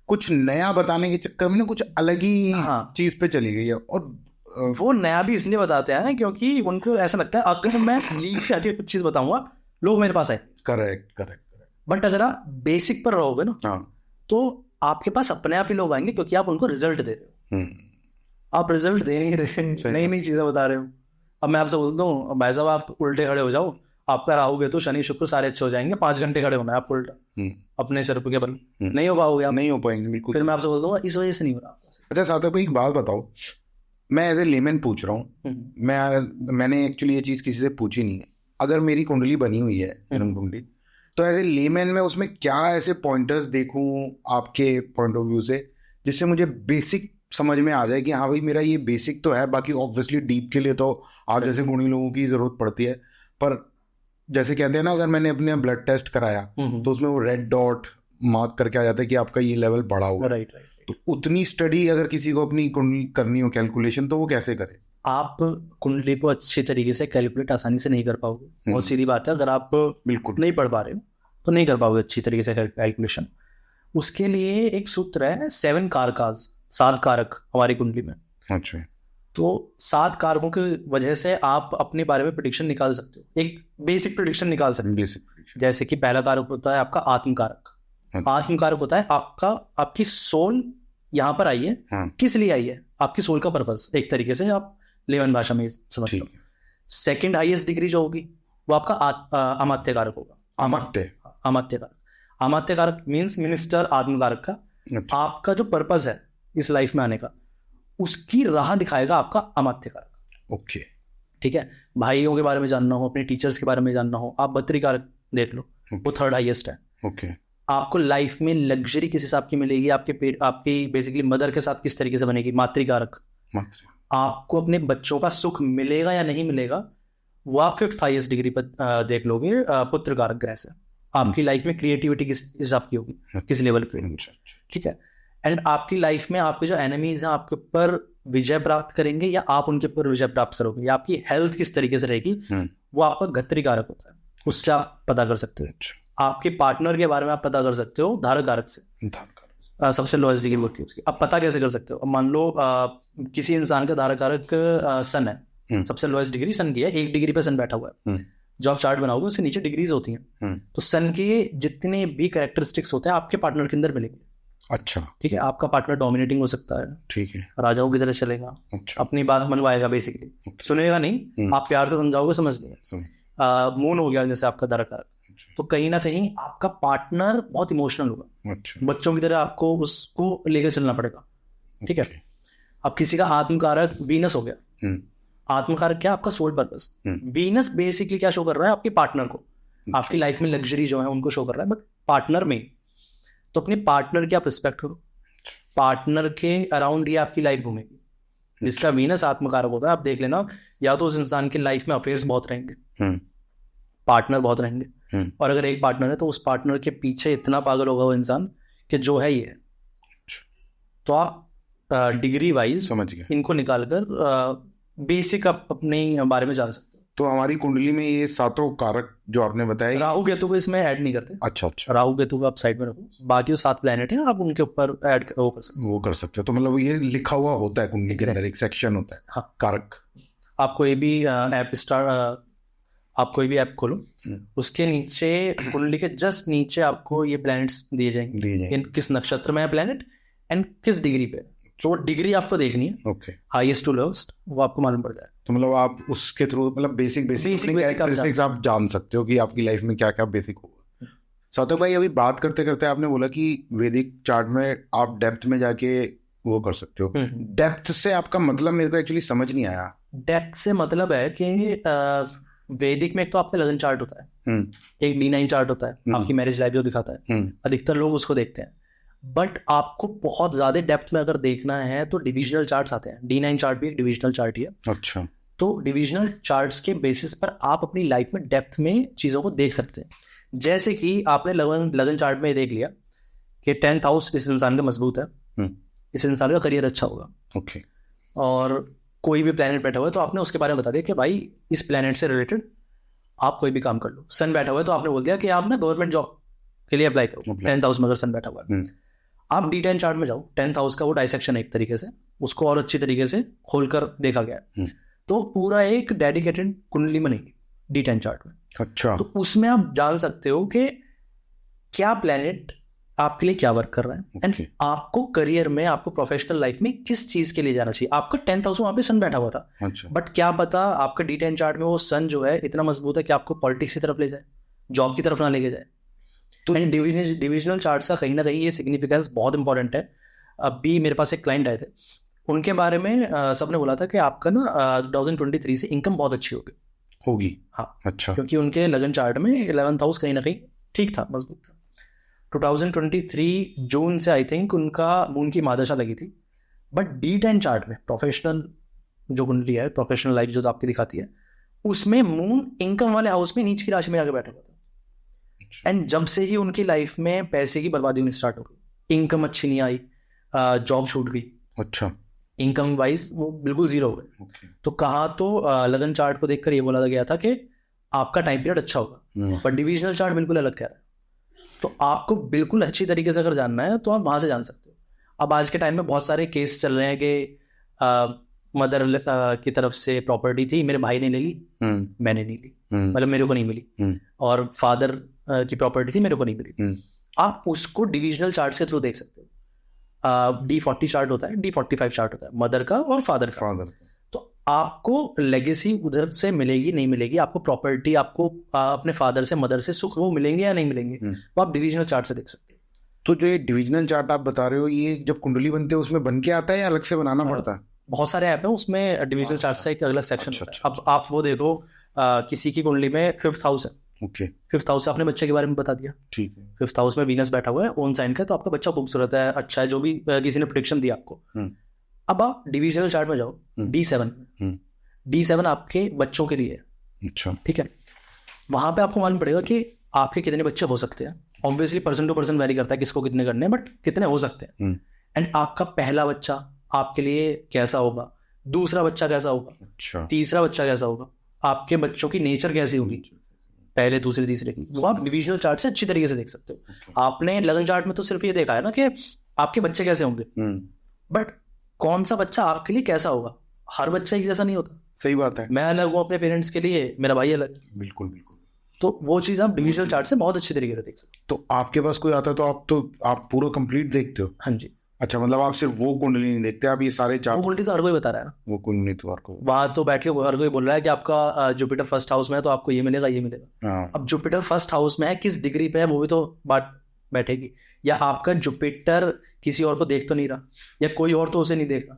कुछ नया बताने के चक्कर में ना कुछ अलग ही चीज पे चली गई है। और वो नया भी इसलिए बताते हैं क्योंकि उनको ऐसा लगता है अगर मैं लीक से आके कुछ चीज बताऊंगा लोग मेरे पास आए। करेक्ट। बट अगर आप बेसिक पर रहोगे ना, तो आपके पास अपने आप ही लोग आएंगे, क्योंकि आप उनको रिजल्ट दे रहे हो। आप रिजल्ट दे नहीं रहे, नई नई चीजें बता रहे हो। अब मैं आपसे बोलता हूँ भाई साहब आप उल्टे खड़े हो जाओ, आपका राहु केतु शनि शुक्र सारे अच्छे हो जाएंगे, 5 घंटे खड़े होना है आपको उल्टा, अपने सिर के बल नहीं हो पाओगे आप, नहीं हो पाएंगे बिल्कुल। फिर मैं आपसे बोल दूंगा इस वजह से नहीं हो रहा। अच्छा सार्थक भाई एक बात बताओ, मैं एज ए लेमैन पूछ रहा हूँ, मैंने एक्चुअली ये चीज़ किसी से पूछी नहीं है। अगर मेरी कुंडली बनी हुई है जन्म कुंडली, तो एज ए लेमैन में उसमें क्या ऐसे पॉइंटर्स देखूं आपके पॉइंट ऑफ व्यू से, जिससे मुझे बेसिक समझ में आ जाए कि हाँ भाई मेरा ये बेसिक तो है, बाकी ऑब्वियसली डीप के लिए तो आप जैसे गुणी लोगों की ज़रूरत पड़ती है। पर जैसे कहते हैं ना, अगर मैंने अपने ब्लड टेस्ट कराया तो उसमें वो रेड डॉट मार्क करके आ जाता है कि आपका ये लेवल बढ़ा हुआ है। तो उतनी स्टडी अगर किसी को अपनी कुंडली करनी हो, कैलकुलेशन, तो वो कैसे करे? आप कुंडली को अच्छी तरीके से कैलकुलेट आसानी से नहीं कर पाओगे, बहुत सीधी बात है। अगर आप बिल्कुल नहीं पढ़ पा रहे हो तो नहीं कर पाओगे अच्छी तरीके से कैलकुलेशन। उसके लिए एक सूत्र है 7 कारकाज, 7 कारक हमारी कुंडली में। अच्छा। तो 7 कारकों की वजह से आप अपने बारे में प्रेडिक्शन निकाल सकते हो, एक बेसिक प्रेडिक्शन निकाल सकते हो। बेसिक प्रेडिक्शन जैसे कि पहला कारक होता है आपका आत्मकारक। आत्मकारक होता है आपकी सोल यहाँ पर आई है, किस लिए आई है, आपकी सोल का पर्पस, एक तरीके से आप लेमन भाषा में समझ लो। सेकंड हाईएस्ट डिग्री जो होगी वो आपका अमात्य कारक होगा। अमात्य कारक, अमात्य कारक मीन्स मिनिस्टर आत्मकारक का। अच्छा। आपका जो पर्पस है इस लाइफ में आने का, उसकी राह दिखाएगा आपका अमात्य कारक। ओके, ठीक है। भाइयों के बारे में जानना हो, अपने टीचर्स के बारे में जानना हो, आप बत्री कारक देख लो, वो 3rd हाईएस्ट है। ओके। आपको लाइफ में लग्जरी किस हिसाब की मिलेगी, आपकी बेसिकली मदर के साथ किस तरीके से बनेगी, मातृकारक। आपको अपने बच्चों का सुख मिलेगा या नहीं मिलेगा, वो आप 5th हाईएस्ट डिग्री पर देख लोगे, पुत्र कारक ग्रह से। आपकी लाइफ में क्रिएटिविटी किस हिसाब की होगी, किस लेवल की होगी, ठीक है। एंड आपकी लाइफ में आपके जो एनिमीज हैं आपके ऊपर विजय प्राप्त करेंगे या आप उनके ऊपर विजय प्राप्त करोगे, या आपकी हेल्थ किस तरीके से रहेगी, वो आपका गत्री कारक होता है, उससे आप पता कर सकते हो। आपके पार्टनर के बारे में आप पता कर सकते हो धारक कारक से। सबसे लोएस्ट डिग्री होती है उसकी। अब पता कैसे कर सकते हो? अब मान लो किसी इंसान का धारक कारक सन है, सबसे लोएस्ट डिग्री सन की है, 1 डिग्री पे सन बैठा हुआ है। जो आप चार्ट बनाओगे उसके नीचे डिग्रीज होती हैं, तो सन के जितने भी कैरेक्टरिस्टिक्स होते हैं आपके पार्टनर के अंदर मिलेंगे। अच्छा, ठीक है। आपका पार्टनर डोमिनेटिंग हो सकता है, ठीक है, राजाओं की तरह चलेगा। अच्छा। अपनी बात मनवाएगा, बेसिकली सुनेगा नहीं, आप प्यार से समझाओगे समझ लेगा। मून हो गया जैसे आपका धारक कारक, तो कहीं ना कहीं आपका पार्टनर बहुत इमोशनल होगा। अच्छा। बच्चों की तरह आपको उसको लेकर चलना पड़ेगा, ठीक है। अब किसी का आत्मकारक वीनस हो गया, आत्मकारक क्या, आपका सोल पर्पस। वीनस बेसिकली क्या शो कर रहा है, आपके पार्टनर को, आपकी लाइफ में लग्जरी जो है उनको शो कर रहा है, बट पार्टनर में। तो अपने पार्टनर की आप रिस्पेक्ट करो, पार्टनर के अराउंड ही आपकी लाइफ घूमेगी। जिसका वीनस आत्मकारक होता है, आप देख लेना, या तो उस इंसान की लाइफ में अफेयर्स बहुत रहेंगे, पार्टनर बहुत रहेंगे, और अगर एक पार्टनर है तो उस पार्टनर के पीछे इतना पागल होगा वो इंसान कि जो है ये। तो आप डिग्री वाइज समझ गए, इनको निकालकर बेसिक आप अपने बारे में जान सकते हो। तो हमारी कुंडली में ये 7 कारक जो आपने बताया, राहु केतु को इसमें ऐड नहीं करते। अच्छा अच्छा, राहु केतु को आप साइड में रखो, बाकी जो 7 प्लैनेट है आप उनके ऊपर ऐड वो कर सकते हो। तो मतलब ये लिखा हुआ होता है कुंडली के अंदर, एक सेक्शन होता है। हाँ, कारक। आपको ये भी ऐप आप कोई भी ऐप खोलो, उसके नीचे कुंडली के जस्ट नीचे आपको ये प्लैनेट्स दिए जाएंगे, किस नक्षत्र में है प्लैनेट एंड किस डिग्री पे। तो डिग्री आपको देखनी है, ओके, हाईएस्ट टू लोएस्ट, वो आपको मालूम पड़ जाए। तो मतलब आप उसके थ्रू मतलब बेसिक कैरेक्टरिस्टिक्स आप जान सकते हो कि आपकी लाइफ में क्या क्या बेसिक होगा। सार्थक भाई, अभी बात करते करते आपने बोला कि वैदिक चार्ट में आप डेप्थ में जाके वो कर सकते हो। डेप्थ से आपका मतलब मेरे को एक्चुअली समझ नहीं आया। डेप्थ से मतलब है कि वैदिक में एक तो आपका लगन चार्ट होता है, एक D9 चार्ट होता है, आपकी मैरिज लाइफ जो दिखाता है, अधिकतर लोग उसको देखते हैं। बट आपको बहुत ज्यादा डेप्थ में अगर देखना है तो डिविजनल चार्ट्स आते हैं। D9 चार्ट भी एक डिविजनल चार्ट ही है। अच्छा, तो डिविजनल चार्ट्स के बेसिस पर आप अपनी लाइफ में डेप्थ में चीजों को देख सकते हैं। जैसे कि आपने लगन चार्ट में देख लिया कि 10th हाउस इस इंसान का मजबूत है, इस इंसान का करियर अच्छा होगा, ओके, और कोई भी प्लेनेट बैठा हुआ है तो आपने उसके बारे में बता दिया कि भाई इस प्लेनेट से रिलेटेड आप कोई भी काम कर लो। सन बैठा हुआ है तो आपने बोल दिया कि आप ना गवर्नमेंट जॉब के लिए अप्लाई करो। 10th हाउस में अगर सन बैठा हुआ है, आप D10 चार्ट में जाओ, 10th हाउस का वो डाइसेक्शन है एक तरीके से, उसको और अच्छी तरीके से खोलकर देखा गया है, तो पूरा एक डेडिकेटेड कुंडली बनेगी D10 चार्ट में। अच्छा, तो उसमें आप जान सकते हो कि क्या प्लेनेट आपके लिए क्या वर्क कर रहा है एंड आपको करियर में, आपको प्रोफेशनल लाइफ में किस चीज के लिए जाना चाहिए। आपका 10th हाउस में वहां पे सन बैठा हुआ था, बट क्या पता आपका D10 चार्ट में वो सन जो है इतना मजबूत है कि आपको पॉलिटिक्स की तरफ ले जाए, जॉब की तरफ ना लेके जाए। तो डिविजनल चार्ट्स का कहीं ना कहीं ये सिग्निफिकेंस बहुत इंपॉर्टेंट है। अभी मेरे पास एक क्लाइंट आए थे, उनके बारे में सबने बोला था कि आपका ना 2023 से इनकम बहुत अच्छी होगी। हाँ, अच्छा, क्योंकि उनके लगन चार्ट में 11th हाउस कहीं ना कहीं ठीक था, मजबूत था। 2023 जून से आई थिंक उनका मून की महादशा लगी थी, बट D10 चार्ट में प्रोफेशनल जो कुंडली है, प्रोफेशनल लाइफ जो आपकी दिखाती है, उसमें मून इनकम वाले हाउस में नीच की राशि में आके बैठा हुआ था। एंड जब से ही उनकी लाइफ में पैसे की बर्बादी होनी स्टार्ट हो गई, इनकम अच्छी नहीं आई, जॉब छूट गई, अच्छा, इनकम वाइज वो बिल्कुल जीरो हो गए। तो कहा तो लगन चार्ट को देखकर ये बोला गया था कि आपका टाइम पीरियड अच्छा होगा, पर डिविजनल चार्ट बिल्कुल अलग कह रहा है। तो आपको बिल्कुल अच्छी तरीके से अगर जानना है तो आप वहां से जान सकते हो। अब आज के टाइम में बहुत सारे केस चल रहे हैं कि मदर की तरफ से प्रॉपर्टी थी, मेरे भाई ने ले ली, मैंने नहीं ली, मतलब मेरे को नहीं मिली, और फादर की प्रॉपर्टी थी, मेरे को नहीं मिली। आप उसको डिविजनल चार्ट के थ्रू देख सकते हो। D40 चार्ट होता है, D45 चार्ट होता है, मदर का और फादर का। तो आपको लेगेसी उधर से मिलेगी नहीं मिलेगी, आपको प्रॉपर्टी, आपको अपने फादर से मदर से सुख वो मिलेंगे या नहीं मिलेंगे, वो आप डिविजनल चार्ट से देख सकते हो। तो जो ये डिविजनल चार्ट आप बता रहे हो, ये जब कुंडली बनते हैं उसमें बन के आता है या अलग से बनाना पड़ता है? बहुत सारे ऐप है उसमें डिविजनल चार्ट का एक अलग सेक्शन होता है। अब आप वो देखो, किसी की कुंडली में 5th हाउस है, ओके, 5th हाउस से अपने बच्चे के बारे में बता दिया, ठीक है, 5th हाउस में वीनस बैठा हुआ है, ओन साइन का, तो आपका बच्चा खूबसूरत है, अच्छा है, जो भी किसी ने प्रेडिक्शन दिया आपको। अब आप डिविजनल चार्ट में जाओ, D7 आपके बच्चों के लिए है, अच्छा, ठीक है। वहां पे आपको मालूम पड़ेगा कि आपके कितने बच्चे हो सकते हैं। Obviously person to person vary करता है किसको कितने करने हैं, बट कितने हो सकते हैं। एंड आपका पहला बच्चा आपके लिए कैसा होगा, दूसरा बच्चा कैसा होगा, अच्छा, तीसरा बच्चा कैसा होगा, आपके बच्चों की नेचर कैसी होगी, पहले दूसरे तीसरे की, वो आप डिविजनल चार्ट से अच्छी तरीके से देख सकते हो। आपने लगन चार्ट में तो सिर्फ ये देखा है ना कि आपके बच्चे कैसे होंगे, बट कौन सा बच्चा आपके लिए कैसा होगा, हर बच्चा एक जैसा नहीं होता। सही बात है, मैं अलग हूँ अपने पेरेंट्स के लिए, मेरा भाई अलग। बिल्कुल बिल्कुल। तो वो चीज आप डिविजनल चार्ट से बहुत अच्छी तरीके से देख सकते हो। तो आपके पास कोई आता है तो आप पूरा कंप्लीट देखते हो? हाँ जी। अच्छा, मतलब आप सिर्फ वो कुंडली नहीं देखते, आप ये सारे चार्ट? वो कुंडली तो हर कोई बता रहा है ना, वो कुंडली तो हर कोई, वहां तो बैठ के हर कोई बोल रहा है कि आपका जुपिटर 1st हाउस में है तो आपको ये मिलेगा, ये मिलेगा। अब जुपिटर 1st हाउस में है, किस डिग्री पे है, वो भी तो बात बैठेगी। या आपका जुपिटर किसी और को देख तो नहीं रहा, या कोई और तो उसे नहीं देख रहा।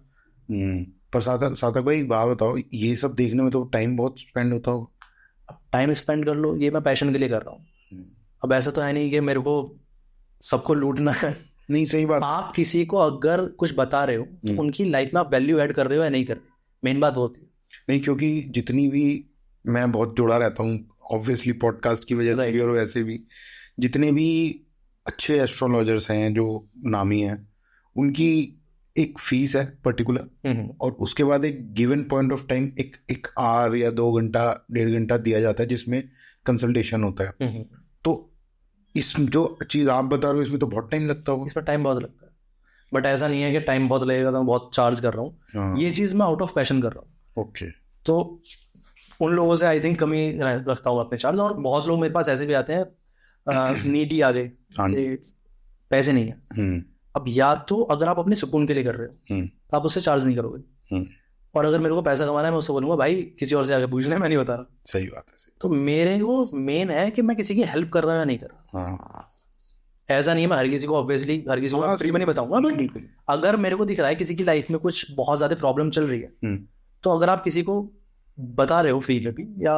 पर सार्थक भाई एक बात बताओ, ये सब देखने में तो टाइम बहुत स्पेंड होता होगा। टाइम स्पेंड कर लो, ये मैं पैशन के लिए कर रहा हूँ। अब ऐसा तो है नहीं कि मेरे को सबको लूटना है, नहीं, सही बात। आप किसी को अगर कुछ बता रहे हो तो उनकी लाइफ में आप वैल्यू ऐड कर रहे हो या नहीं कर रहे, मेन बात वो होती है। नहीं, क्योंकि जितनी भी मैं बहुत जुड़ा रहता हूँ ऑब्वियसली पॉडकास्ट की वजह से भी, और वैसे भी जितने भी अच्छे एस्ट्रोलॉजर्स हैं जो नामी हैं, उनकी एक फीस है पर्टिकुलर, और उसके बाद एक गिवन पॉइंट ऑफ टाइम एक आवर या 2 घंटा 1.5 घंटा दिया जाता है जिसमें कंसल्टेशन होता है। तो इस जो चीज आप बता रहे हो इसमें तो बहुत टाइम लगता होगा। इसमें टाइम बहुत लगता है, बट ऐसा नहीं है कि टाइम बहुत लगेगा तो मैं बहुत चार्ज कर रहा हूँ। ये चीज मैं आउट ऑफ पैशन कर रहा हूँ। ओके। तो उन लोगों से आई थिंक कमी रखता हूँ अपने चार्ज। और बहुत लोग मेरे पास ऐसे भी आते हैं नीडी आ गए, पैसे नहीं है। अब या तो अगर आप अपने सुकून के लिए कर रहे हो तो आप उससे चार्ज नहीं करोगे, और अगर मेरे को पैसा कमाना है मैं उससे बोलूंगा भाई किसी और से आगे पूछ ले, मैं नहीं बता रहा। सही बात है। तो मेरे को मेन है कि मैं किसी की हेल्प कर रहा हूँ या नहीं कर रहा। ऐसा नहीं है मैं हर किसी को ऑब्वियसली हर किसी को फ्री में नहीं बताऊंगा, बट अगर मेरे को दिख रहा है किसी की लाइफ में कुछ बहुत ज्यादा प्रॉब्लम चल रही है तो अगर आप किसी को बता रहे हो फ्री में भी या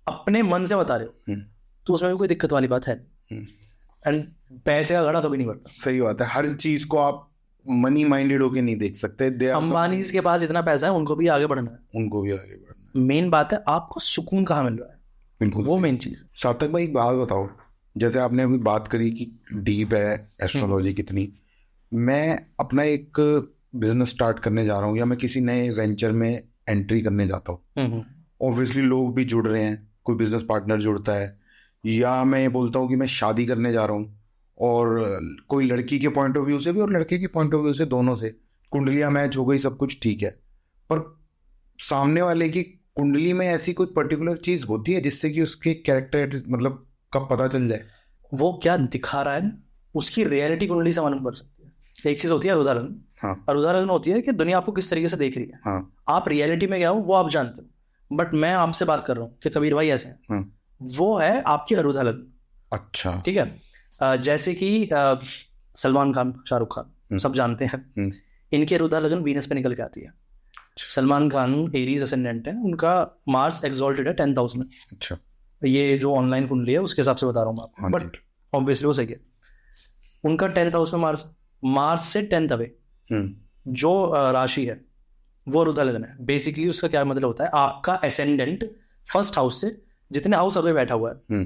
अपने मन से बता रहे हो तो उसमें भी कोई दिक्कत वाली बात है। एंड पैसे का घड़ा कभी नहीं बढ़ता। सही बात है। हर चीज को आप मनी माइंडेड होके नहीं देख सकते। अंबानी के पास इतना पैसा है, उनको भी आगे बढ़ना है, उनको भी आगे बढ़ना है। मेन बात है आपको सुकून कहाँ मिल रहा है, बिल्कुल वो मेन चीज। सार्थक भाई एक बात बताओ, जैसे आपने अभी बात करी कि डीप है एस्ट्रोलॉजी कितनी, मैं अपना एक बिजनेस स्टार्ट करने जा रहा हूँ या मैं किसी नए वेंचर में एंट्री करने जाता हूँ, ऑब्वियसली लोग भी जुड़ रहे हैं, कोई बिजनेस पार्टनर जुड़ता है, या मैं ये बोलता हूँ कि मैं शादी करने जा रहा हूँ और कोई लड़की के पॉइंट ऑफ व्यू से भी और लड़के के पॉइंट ऑफ व्यू से, दोनों से कुंडलियाँ मैच हो गई, सब कुछ ठीक है, पर सामने वाले की कुंडली में ऐसी कोई पर्टिकुलर चीज होती है जिससे कि उसके कैरेक्टर मतलब कब पता चल जाए वो क्या दिखा रहा है, उसकी रियलिटी कुंडली से मालूम पड़ सकती है। एक चीज होती है अरुधा लग्न। हाँ। अरुधा लग्न होती है कि दुनिया आपको किस तरीके से देख रही है। हाँ। आप रियलिटी में क्या हो वो आप जानते हो, बट मैं आपसे बात कर रहा हूँ कि कबीर भाई ऐसे हैं। हाँ। वो है आपकी अरुधा लग्न। अच्छा। ठीक है। जैसे कि सलमान खान, शाहरुख खान सब जानते हैं, इनकी अरुधा लग्न वीनस पे निकल के आती है। सलमान खान एरीज असेंडेंट है, उनका मार्स एक्सॉल्टेड है 10th हाउस में। अच्छा। ये जो ऑनलाइन कुंडली है उसके हिसाब से बता रहा हूँ मैं आपको, बट ऑब्वियसली वो सही है। उनका 10th हाउस में मार्स से 10th अवे जो राशि है वो अरुधा लग्न है। बेसिकली उसका क्या मतलब होता है, आपका एसेंडेंट फर्स्ट हाउस से जितने हाउस अवे बैठा हुआ है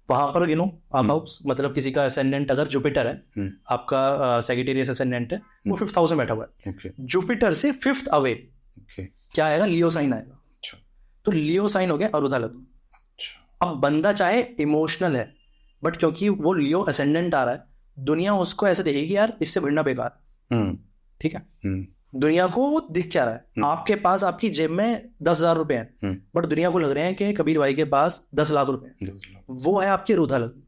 वहां पर गिनो आप हाउस, मतलब किसी का एसेंडेंट अगर जुपिटर है, आपका सेजिटेरियस एसेंडेंट है, वो 5th हाउस में बैठा हुआ है। जुपिटर से 5th अवे क्या आएगा, लियो साइन आएगा। तो लियो साइन हो गया अरुधा लग्न। अब बंदा चाहे इमोशनल है, बट क्योंकि वो लियो असेंडेंट आ रहा है, दुनिया उसको ऐसे देखेगी यार इससे भिड़ना बेकार। ठीक है। दुनिया को वो दिख क्या रहा है, आपके पास आपकी जेब में 10,000 रुपए हैं, बट दुनिया को लग रहे हैं कि कबीर भाई के पास 10 लाख रुपए। वो है आपकी अरुधा लग्न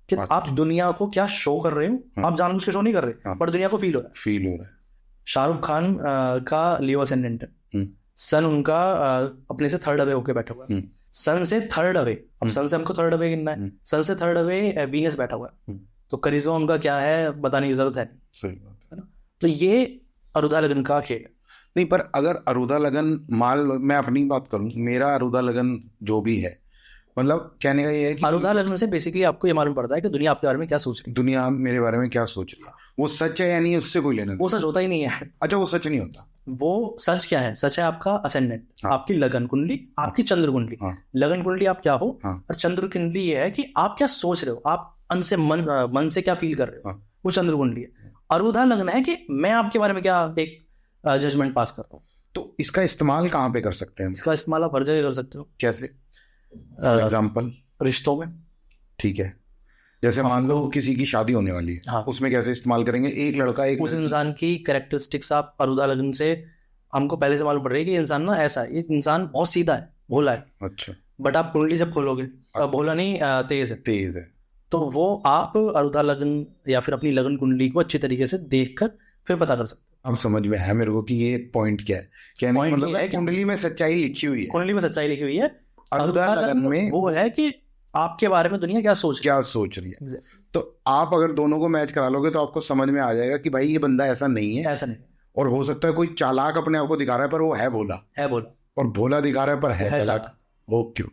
कि आप दुनिया को क्या शो कर रहे हो, आप जानबूझ के शो नहीं कर रहे, बट दुनिया को फील हो रहा है। शाहरुख खान का लियो असेंडेंट है, सन उनका अपने से 3rd अवे होके बैठा हुआ है। सन से 3rd अवे, अब सन से हमको 3rd अवे गिनना है, सन से 3rd अवे वीनस बैठा हुआ है, तो करिश्मा उनका क्या है बताने की जरूरत है। सही बात है ना। तो ये अरुधा लगन का खेल है। नहीं, पर अगर अरुधा लगन, मान लो मैं अपनी बात करूं, मेरा अरुधा लगन जो भी है, मतलब कहने का ये है कि अरुधा लगन से बेसिकली आपको ये मालूम पड़ता है कि दुनिया आपके बारे में क्या सोच रही है, दुनिया मेरे बारे में क्या सोच रही है, वो सच है या नहीं उससे कोई लेना। वो सच होता ही नहीं है। अच्छा, वो सच नहीं होता। वो सच क्या है, सच है आपका असेंडेंट, आपकी लगन कुंडली, आपकी चंद्र कुंडली। लगन कुंडली आप क्या हो, और चंद्र कुंडली ये है कि आप क्या सोच रहे हो, आप मन से क्या फील कर रहे हो, वो चंद्र कुंडली है। अरुधा लगन है कि मैं आपके बारे में क्या एक जजमेंट पास कर रहा हूँ। तो इसका इस्तेमाल कहाँ पे कर सकते हैं? इसका इस्तेमाल आप हर जगह कर सकते हो। कैसे? एग्जाम्पल? रिश्तों में। ठीक है, जैसे मान लो किसी की शादी होने वाली है, उसमें कैसे इस्तेमाल करेंगे? एक लड़का एक उस इंसान की कैरेक्टरिस्टिक्स आप अरुधा लगन से हमको पहले से मालूम पड़ रही है कि इंसान ना ऐसा है, ये इंसान बहुत सीधा है, भोला है। अच्छा। बट आप कुंडली जब खोलोगे, भोला नहीं तेज है, तो वो आप अरुधा लगन या फिर अपनी लगन कुंडली को अच्छी तरीके से देखकर फिर पता कर सकते हो। अब समझ में है मेरे को कि ये पॉइंट क्या है। कहने का मतलब है कुंडली में सच्चाई लिखी हुई है। कुंडली में सच्चाई लिखी हुई है। अरुधा लगन में वो है कि आपके बारे में दुनिया क्या सोच रही है। तो आप अगर दोनों को मैच करा लोगे तो आपको समझ में आ जाएगा कि भाई ये बंदा ऐसा नहीं है, और हो सकता है कोई चालाक अपने आप को दिखा रहा है पर वो है भोला, और भोला दिखा रहा है पर है चालाक। Okay,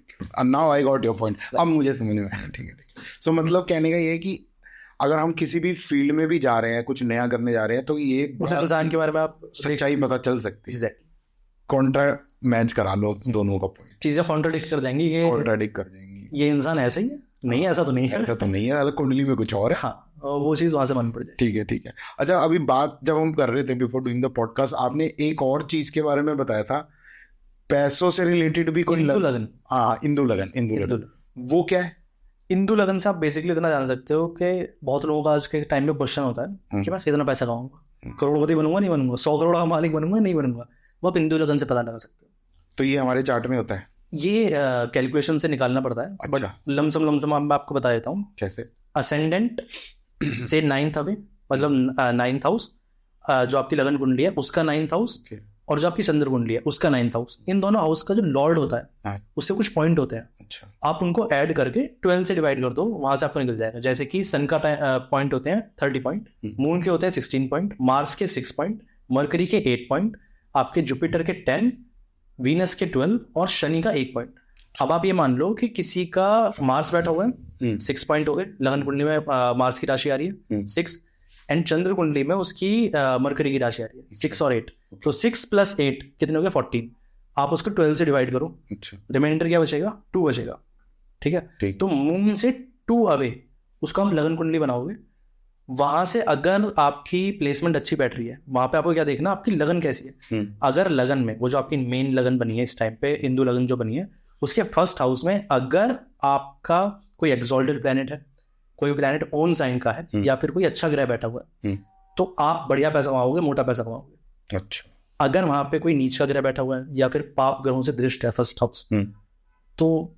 now I got your point. अब मुझे समझ में आया। ठीक है। सो मतलब कहने का ये है कि अगर हम किसी भी फील्ड में भी जा रहे हैं, कुछ नया करने जा रहे हैं, तो ये इंसान के बारे में आप सच्चाई पता चल सकती है। कॉन्ट्रा मैच करा लो दोनों का पॉइंट, चीजें कॉन्ट्राडिक्ट कर जाएंगी, ये इंसान ऐसा ही है, नहीं ऐसा तो नहीं है, ऐसा तो नहीं है, कुंडली में कुछ और है। हाँ, वो चीज वहां से मन पड़ जाए। ठीक है। अच्छा, अभी बात जब हम कर रहे थे बिफोर डूइंग द पॉडकास्ट, आपने एक और चीज के बारे में बताया था, पैसों से रिलेटेड भी कोई लगन। हाँ, इंदु लगन। वो क्या है? इंदु लगन से आप बेसिकली इतना जान सकते हो कि बहुत लोगों का आज के टाइम में क्वेश्चन होता है कि मैं कितना पैसा कमाऊंगा, करोड़पति बनूंगा नहीं बनूंगा, 100 करोड़ का मालिक बनूंगा नहीं बनूंगा, वो आप इंदु लगन से पता लगा सकते हो। तो ये हमारे चार्ट में होता है? ये कैलकुलेशन से निकालना पड़ता है, बट लमसम मैं आपको बता देता हूँ कैसे। असेंडेंट से 9th अवे, मतलब 9th हाउस, जो आपकी लगन कुंडली है उसका 9th हाउस, और जो आपकी चंद्र कुंडली है उसका 9th हाउस, इन दोनों हाउस का जो लॉर्ड होता है उससे कुछ पॉइंट होते हैं। अच्छा। आप उनको ऐड करके 12 से डिवाइड कर दो, वहां से आपको निकल जाएगा। जैसे कि सन का पॉइंट होते हैं 30 पॉइंट, मून के होते हैं 16 पॉइंट, मार्स के 6 पॉइंट, मरकरी के 8 पॉइंट, आपके जुपिटर के 10, वीनस के 12 और शनि का 1 पॉइंट। अब आप ये मान लो कि किसी का मार्स बैठा हुआ है 6 पॉइंट हो गए, लगन कुंडली में मार्स की राशि आ रही है 6, एंड चंद्र कुंडली में उसकी मरकरी की राशि आ रही है 6 और 8, तो 6 + 8 कितने हो गए 14। आप उसको 12 से डिवाइड करो, रिमाइंडर क्या बचेगा 2 बचेगा। ठीक है, तो मून से 2 अवे उसको हम लगन कुंडली बनाओगे। वहां से अगर आपकी प्लेसमेंट अच्छी बैठ रही है, वहां पे आपको क्या देखना आपकी लगन कैसी है। अगर लगन में वो जो आपकी मेन लगन बनी है इस टाइम पे, हिंदू लगन जो बनी है, उसके फर्स्ट हाउस में अगर आपका कोई एक्सॉल्टेड प्लेनेट है, कोई प्लेनेट ओन साइन का है, या फिर कोई अच्छा ग्रह बैठा हुआ है, तो आप बढ़िया पैसा कमाओगे, मोटा पैसा कमाओगे। अच्छा। अगर वहां पे कोई नीच का ग्रह बैठा हुआ है या फिर पाप ग्रहों से दृष्ट है फर्स्ट हाउस, तो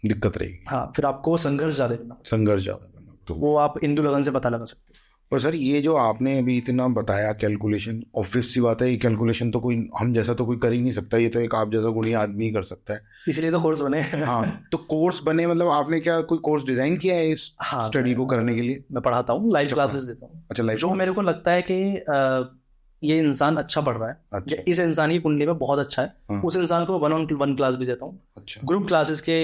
दिक्कत रहेगी। हाँ, फिर आपको संघर्ष ज्यादा करना। तो वो आप हिंदू लगन से पता लगा सकते हो। पर सर ये जो आपने अभी इतना बताया कैलकुलेशन, ऑब्वियस सी बात है ये कैलकुलेशन तो कोई हम जैसा तो कोई कर ही नहीं सकता, ये तो एक आप जैसा गुणी आदमी ही कर सकता है, इसलिए तो कोर्स बने। हाँ, तो कोर्स बने, मतलब आपने क्या कोई कोर्स डिजाइन किया है इस स्टडी को करने के लिए? मैं पढ़ाता हूँ, लाइव क्लासेस देता हूँ। अच्छा, लाइव। जो मेरे को लगता है कि ये इंसान अच्छा पढ़ रहा है, अच्छा, इस इंसान की कुंडली में बहुत अच्छा है, उस इंसान को 1-on-1 क्लास भी देता हूँ। अच्छा। ग्रुप क्लासेस के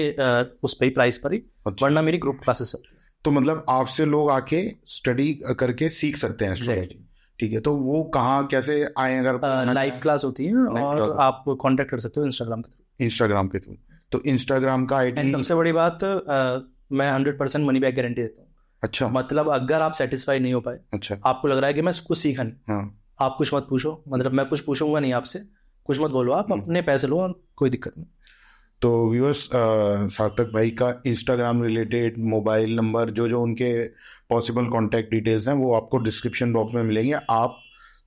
उस पे प्राइस पर ही, वरना मेरी ग्रुप क्लासेस चलती है। तो मतलब आपसे लोग आके स्टडी करके सीख सकते हैं एस्ट्रोलॉजी। ठीक है, तो वो कहाँ कैसे आए? अगर लाइव क्लास होती है और आप कांटेक्ट कर सकते हो इंस्टाग्राम के थ्रू। तो इंस्टाग्राम का आईडी। सबसे बड़ी बात, मैं 100% मनी बैक गारंटी देता हूँ। अच्छा। मतलब अगर आप सेटिस्फाई नहीं हो पाए, अच्छा, आपको लग रहा है कि मैं कुछ सीखा नहीं, हाँ, आप कुछ मत पूछो, मतलब मैं कुछ पूछूंगा नहीं आपसे, कुछ मत बोलो, आप अपने पैसे लो और कोई दिक्कत नहीं। तो व्यूअर्स, सार्थक भाई का इंस्टाग्राम रिलेटेड मोबाइल नंबर, जो उनके पॉसिबल कॉन्टैक्ट डिटेल्स हैं, वो आपको डिस्क्रिप्शन बॉक्स में मिलेंगे। आप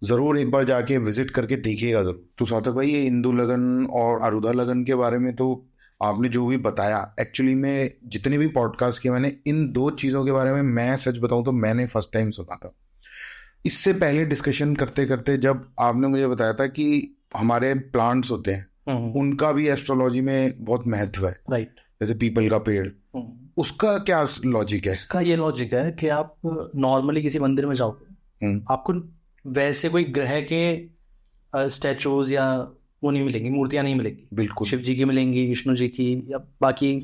ज़रूर एक बार जाके विजिट करके देखिएगा ज़रूर। तो सार्थक भाई, ये हिंदू लगन और आरुद्रा लगन के बारे में तो आपने जो भी बताया, एक्चुअली में जितने भी पॉडकास्ट किए मैंने, इन 2 चीज़ों के बारे में मैं सच बताऊं तो मैंने फर्स्ट टाइम सुना था। इससे पहले डिस्कशन करते करते जब आपने मुझे बताया था कि हमारे प्लांट्स होते हैं, उनका भी एस्ट्रोलॉजी में बहुत महत्व है, राइट, जैसे पीपल का पेड़, उसका क्या लॉजिक है? इसका ये लॉजिक है कि आप नॉर्मली किसी मंदिर में जाओगे, आपको वैसे कोई ग्रह के स्टैचूज या वो नहीं मिलेंगी, मूर्तियां नहीं मिलेंगी। बिल्कुल, शिव जी की मिलेंगी, विष्णु जी की, या बाकी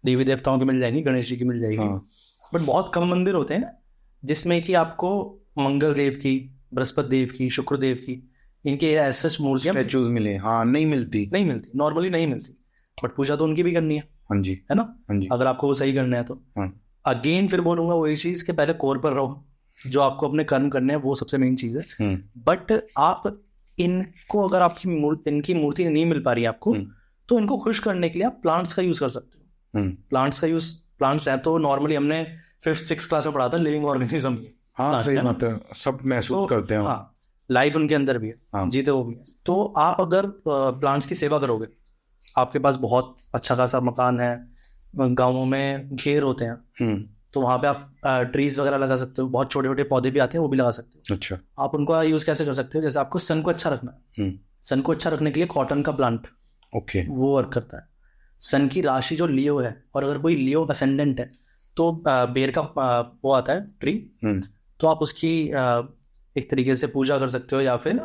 देवी देवताओं की मिल जाएंगी, गणेश जी की मिल जाएगी। हाँ। बट बहुत कम मंदिर होते हैं जिसमें कि आपको मंगल देव की, बृहस्पति देव की, शुक्र देव की, इनके ऐसे मूर्तियां स्टैचूज मिले। हाँ, नहीं मिलती, नॉर्मली नहीं मिलती। बट पूजा तो उनकी भी करनी है। हाँ जी, है ना? हाँ जी। अगर आपको वो सही करना है तो अगेन फिर बोलूंगा वही चीज के पहले कोर पर रहो, जो आपको अपने कर्म करने हैं वो सबसे मेन चीज है। बट आप इनको, अगर आपकी इनकी मूर्ति नहीं मिल पा रही है आपको, तो इनको खुश करने के लिए आप प्लांट्स का यूज कर सकते हो। प्लांट्स है तो नॉर्मली हमने 5th-6th क्लास में पढ़ा था, लिविंग ऑर्गेनिज्म। हाँ, सही बात है, सब महसूस करते हैं। हाँ, लाइफ उनके अंदर भी है, हाँ, जीते वो भी है। तो आप अगर प्लांट्स की सेवा करोगे, आपके पास बहुत अच्छा खासा मकान है, गाँवों में घेर होते हैं, तो वहाँ पे आप ट्रीज वगैरह लगा सकते हो। बहुत छोटे छोटे पौधे भी आते हैं, वो भी लगा सकते हो। अच्छा। आप उनको यूज कैसे कर सकते हो? जैसे आपको सन को अच्छा रखना है, सन को अच्छा रखने के लिए कॉटन का प्लांट, ओके, वो वर्क करता है। सन की राशि जो लियो है, और अगर कोई लियो असेंडेंट है तो बेर का वो आता है ट्री, तो आप उसकी एक तरीके से पूजा कर सकते हो, या फिर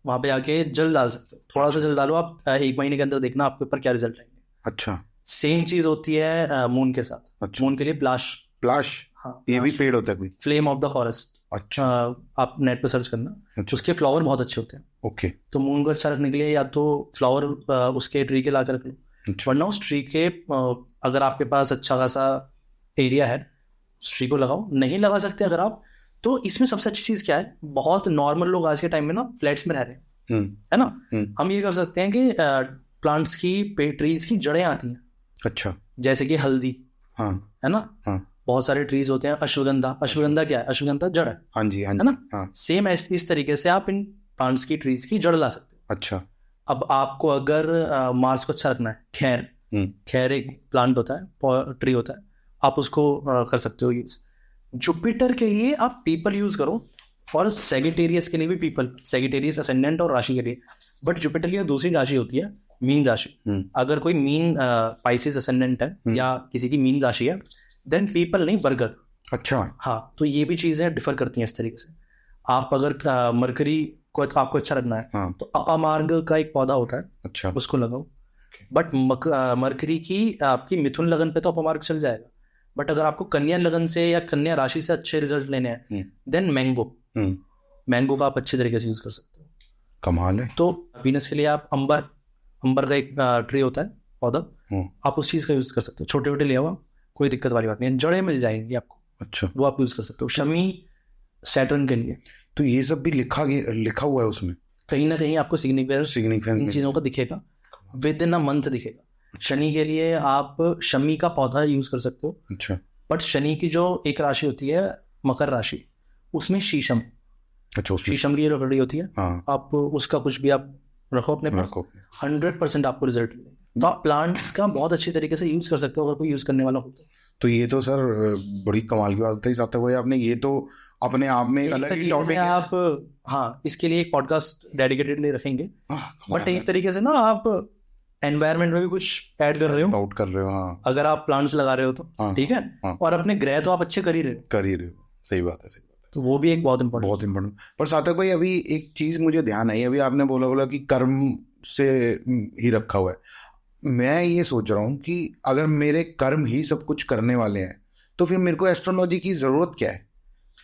वहाँ पे आके जल डाल सकते हो। थोड़ा सा जल डालो आप, 1 महीने के अंदर देखना आपके ऊपर क्या रिजल्ट आएंगे। अच्छा। सेम चीज होती है मून के साथ। अच्छा। मून के लिए प्लाश, हाँ, ये भी पेड़ होता है कोई? Flame of the forest. अच्छा। आप नेट पे सर्च करना। अच्छा। उसके फ्लावर बहुत अच्छे होते हैं। ओके। तो मून को अच्छा रखने के लिए या तो फ्लावर उसके ट्री के ला कर रख लो, वरना उस ट्री के अगर आपके पास अच्छा खासा एरिया है, उस ट्री को लगाओ। नहीं लगा सकते अगर आप, तो इसमें सबसे अच्छी चीज क्या है, बहुत नॉर्मल लोग आज के टाइम में ना फ्लैट्स में रह रहे हैं, है ना? हम ये कर सकते हैं कि प्लांट्स की, ट्रीज की जड़ें आती हैं। अच्छा। जैसे कि हल्दी, हाँ, है ना? हाँ। बहुत सारे ट्रीज होते हैं। अश्वगंधा क्या है? अश्वगंधा जड़ है। हाँ जी, हाँ जी, है ना? हाँ। सेम इस तरीके से आप इन प्लांट्स की, ट्रीज की जड़ ला सकते हो। अच्छा। अब आपको अगर मार्स को अच्छा रखना है, खैर खैर एक प्लांट होता है, ट्री होता है, आप उसको कर सकते हो यूज। जुपिटर के लिए आप पीपल यूज करो, और सेजिटेरियस के लिए भी पीपल, सेजिटेरियस असेंडेंट और राशि के लिए। बट जुपिटर की दूसरी राशि होती है मीन राशि। अगर कोई मीन पाइसेस असेंडेंट है या किसी की मीन राशि है, देन पीपल नहीं, बरगद। अच्छा, हाँ, तो ये भी चीजें डिफर करती हैं इस तरीके से। आप अगर मरकरी को आपको अच्छा लगना है, हाँ, तो अपामार्ग का एक पौधा होता है, अच्छा, उसको लगाओ। बट मरकरी की आपकी मिथुन लगन पे तो अपमार्ग चल जाएगा। बट अगर आपको कन्या लगन से या कन्या राशि से अच्छे रिजल्ट लेने हैं, देन मैंगो का आप अच्छे तरीके से यूज कर सकते हो। कमाल है। तो वीनस के लिए आप अंबर का एक ट्री होता है, पौधा, आप उस चीज का यूज कर सकते हो। छोटे छोटे ले आओ, कोई दिक्कत वाली बात नहीं है, जड़ें मिल जाएंगी आपको। अच्छा, वो आप यूज कर सकते हो। शमी सैटर्न के लिए, तो ये सब भी लिखा हुआ है उसमें, कहीं ना कहीं आपको सिग्निफिकेंस इन चीजों का दिखेगा, विद इन अ मंथ दिखेगा। शनि के लिए आप शमी का पौधा यूज कर सकते हो। अच्छा, बट शनि की जो एक राशि होती है मकर राशि, उसमें शीशम, अच्छा, शीशम की लकड़ी होती है, हाँ, आप उसका कुछ भी आप रखो अपने पास, 100% आपको रिजल्ट मिलेगा। तो आप प्लांट्स का बहुत अच्छी तरीके से यूज कर सकते हो अगर कोई यूज करने वाला हो तो। ये तो सर बड़ी कमाल की बात है साहब भाई, आपने ये तो अपने आप में एक अलग ही टॉपिक है। आप हाँ, इसके लिए एक पॉडकास्ट डेडिकेटेडली रखेंगे। बट एक तरीके से ना आप एनवायरनमेंट में भी कुछ ऐड कर रहे हो, आउट कर रहे हो। हाँ, अगर आप प्लांट्स लगा रहे हो तो ठीक है। और अपने ग्रह तो आप अच्छे कर ही रहे हो। सही बात है, सही बात है। तो वो भी एक बहुत इंपॉर्टेंट। पर सार्थक भाई, अभी एक चीज मुझे ध्यान आई, अभी आपने बोला कि कर्म से ही रखा हुआ है। मैं ये सोच रहा हूँ कि अगर मेरे कर्म ही सब कुछ करने वाले हैं, तो फिर मेरे को एस्ट्रोलॉजी की जरूरत क्या है?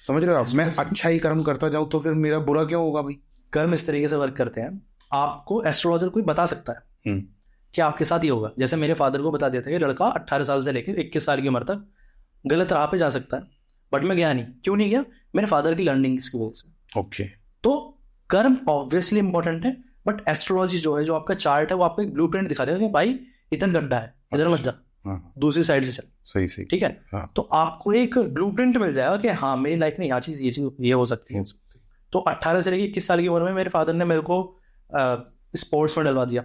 समझ रहे हो आप? मैं अच्छा ही कर्म करता जाऊं तो फिर मेरा बुरा क्यों होगा भाई? कर्म इस तरीके से वर्क करते हैं, आपको एस्ट्रोलॉजर कोई बता सकता है कि आपके साथ ये होगा। जैसे मेरे फादर को बता दिया था कि लड़का 18 साल से लेकर 21 साल की उम्र तक गलत राह पे जा सकता है, बट मैं गया नहीं। क्यों नहीं गया? मेरे फादर की लर्निंग की वजह से। ओके। तो कर्म ऑब्वियसली इंपॉर्टेंट है, बट एस्ट्रोलॉजी जो है, जो आपका चार्ट है, वो आपको एक ब्लूप्रिंट दिखा देगा कि भाई इतना गड्ढा है, इधर मत जा, दूसरी साइड से चल। सही, ठीक है। तो आपको एक ब्लूप्रिंट मिल जाएगा कि हाँ, मेरी लाइफ में यहाँ चीज ये हो सकती है। तो 18 से लेकर 21 साल की उम्र में मेरे फादर ने मेरे को स्पोर्ट्स में डलवा दिया।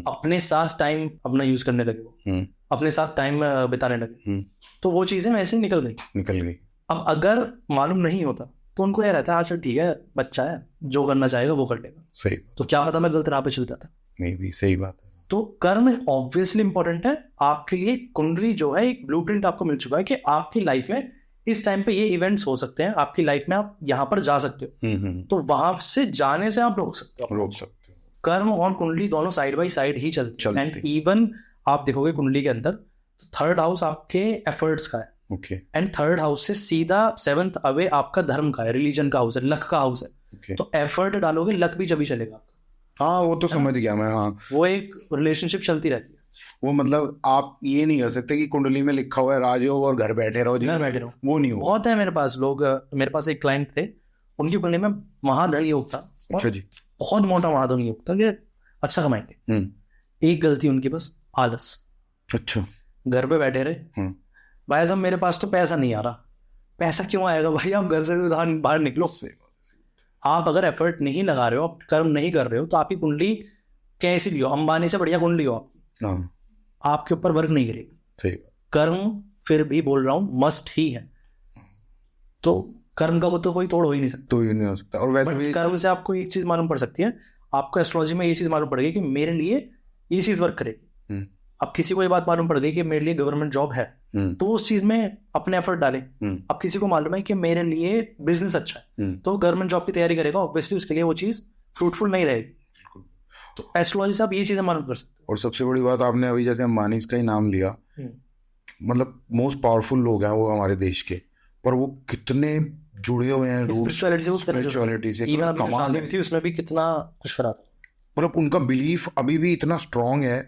अपने साथ टाइम अपना यूज करने लगे, वो अपने साथ टाइम बिताने लगे। तो वो चीजें वैसे ही निकल गई। अब अगर मालूम नहीं होता तो उनको यह रहता है, अच्छा ठीक है, बच्चा है, जो करना चाहेगा वो कर लेगा। सही। तो क्या पता मैं गलत राह पे चल जाता। नहीं भी सही बात है। तो कर्म ऑब्वियसली इंपॉर्टेंट है आपके लिए। कुंडली जो है, एक ब्लूप्रिंट आपको मिल चुका है कि आपकी लाइफ में इस टाइम पे ये इवेंट्स हो सकते हैं, आपकी लाइफ में आप यहाँ पर जा सकते हो। तो वहां से जाने से आप रोक सकते हो। कर्म और कुंडली दोनों साइड बाय साइड ही चलते हैं। एंड इवन आप देखोगे कुंडली के अंदर, तो 3rd हाउस आपके एफर्ट्स का है। एंड 3rd हाउस से सीधा 7th अवे आपका धर्म का है, रिलीजन का हाउस है, लक का हाउस है। तो एफर्ट डालोगे, लक भी जब ही चलेगा। हाँ, वो तो समझ गया मैं। हाँ, वो एक रिलेशनशिप चलती रहती है। वो मतलब आप ये नहीं कर सकते कि कुंडली में लिखा हुआ है राजयोग और घर बैठे रहो, वो नहीं होगा। बहुत है मेरे पास लोग, मेरे पास एक क्लाइंट थे, उनकी कुंडली में महाधन योग था। अच्छा जी। बहुत मोटा महाधन योग था कि अच्छा कमाएंगे। एक गलती उनकी, बस आलस। अच्छा। घर पे बैठे रहे। भाई साहब, मेरे पास तो पैसा नहीं आ रहा। पैसा क्यों आएगा भाई? आप घर से बाहर निकलो। आप अगर एफर्ट नहीं लगा रहे हो, आप कर्म नहीं कर रहे हो, तो आपकी कुंडली कैसी भी हो, अंबानी से बढ़िया कुंडली हो आपकी, आपके ऊपर वर्क नहीं करेगी। कर्म फिर भी बोल रहा हूं, मस्ट ही है। तो कर्म का वो तो कोई तोड़ हो ही नहीं सकता। तो ये नहीं हो सकता। और वैसे भी कर्म से आपको एक चीज मालूम पड़ सकती है, आपको एस्ट्रोलॉजी में ये चीज मालूम पड़ेगी कि मेरे लिए ये चीज वर्क करेगी। अब किसी को ये बात मालूम पड़ गई कि मेरे लिए गवर्नमेंट जॉब है, तो उस चीज में अपने एफर्ट डालें। अब किसी को मालूम है कि मेरे लिए बिजनेस अच्छा है, तो गवर्नमेंट जॉब की तैयारी करेगा। ऑब्वियसली उसके लिए वो चीज फ्रूटफुल नहीं रहेगी। तो एस्ट्रोलॉजी से आप ये चीजें मालूम कर सकते हैं। और सबसे बड़ी बात, आपने अभी जैसे अंबानी का ही नाम लिया, मतलब मोस्ट पावरफुल लोग हैं वो हमारे देश के, पर वो कितने जुड़े हुए हैं स्पिरिचुअलिटी से। कमाल थी उसमें भी, कितना कुछ करा था। मतलब उनका बिलीफ अभी भी इतना स्ट्रांग है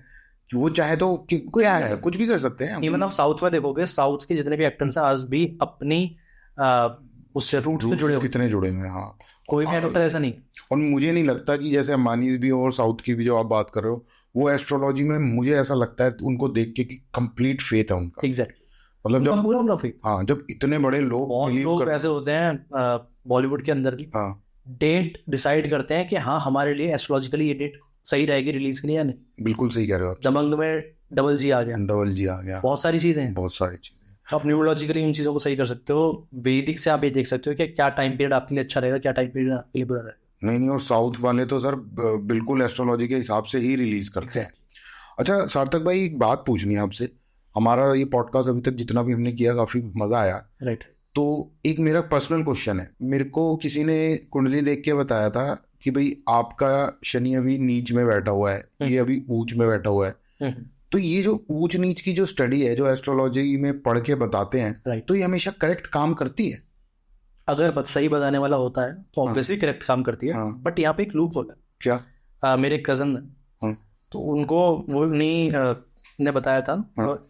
कि वो चाहे तो क्या है, कुछ भी कर सकते हैं। इवन आप साउथ में देखोगे, साउथ के जितने भी एक्टर्स हैं आज भी अपनी उससे रूट से जुड़े, कितने जुड़े हुए हैं। हाँ, कोई भी एक्टर ऐसा नहीं। और मुझे नहीं लगता कि जैसे अंबानी भी और साउथ की भी जो आप बात कर रहे हो, वो एस्ट्रोलॉजी में मुझे ऐसा लगता है उनको देख के कि कंप्लीट फेथ है उनका। एग्जैक्टली। मतलब जब इतने बड़े लोग ऐसे होते हैं बॉलीवुड के अंदर की, डेट डिसाइड करते हैं कि हाँ, हमारे लिए एस्ट्रोलॉजिकली ये डेट सही रहेगी रिलीज के लिए या नहीं। बिल्कुल सही कह रहे हो आप। दबंग में डबल जी आ गया, बहुत सारी चीजें आप न्यूरोलॉजिकली उन चीज़ों को सही कर सकते हो। वैदिक से आप ये देख सकते हो कि क्या टाइम पीरियड आपके लिए अच्छा रहेगा, क्या टाइम पीरियड आपके लिए बुरा रहेगा। नहीं, और साउथ वाले तो सर बिल्कुल एस्ट्रोलॉजी के हिसाब से ही रिलीज करते हैं। अच्छा सार्थक भाई, एक बात पूछनी है आपसे। हमारा ये पॉडकास्ट अभी तक जितना भी हमने किया काफी मजा आया। राइट। तो एक मेरा पर्सनल क्वेश्चन है, मेरे को किसी ने कुंडली देख के बताया था कि भाई आपका शनि अभी नीच में बैठा हुआ है, ये अभी ऊंच में बैठा हुआ है। तो ये जो ऊंच नीच की जो स्टडी है जो एस्ट्रोलॉजी में पढ़ के बताते हैं, तो ये हमेशा करेक्ट काम करती है? अगर सही बताने वाला होता है तो ऑब्वियसली करेक्ट काम करती है। बट यहाँ पे एक लूप होता है। क्या? मेरे कजन तो उनको वो नहीं ने बताया था,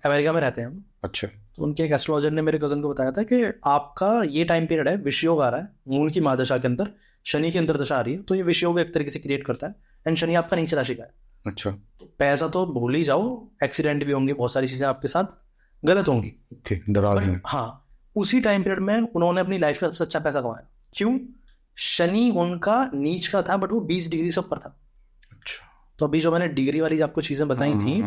अमेरिका में रहते हैं। अच्छा। तो उनके एक एस्ट्रोलॉजर ने मेरे कजन को बताया था कि आपका ये टाइम पीरियड है, विषयोग आ रहा है मूल की महादशा के अंदर, शनि की अंतर्दशा आ रही है, तो ये विषयोग एक तरीके से क्रिएट करता है। एंड शनि आपका नीचे राशि का है। अच्छा। तो पैसा तो भूल ही जाओ, एक्सीडेंट भी होंगे, बहुत सारी चीजें आपके साथ गलत होंगी। डरा दें। हाँ, उसी टाइम पीरियड में उन्होंने अपनी लाइफ का सबसे अच्छा पैसा कमाया। क्यों? शनि उनका नीच का था, बट वो 20 डिग्री से ऊपर था। अच्छा। तो अभी जो मैंने डिग्री वाली आपको चीजें बताई थी,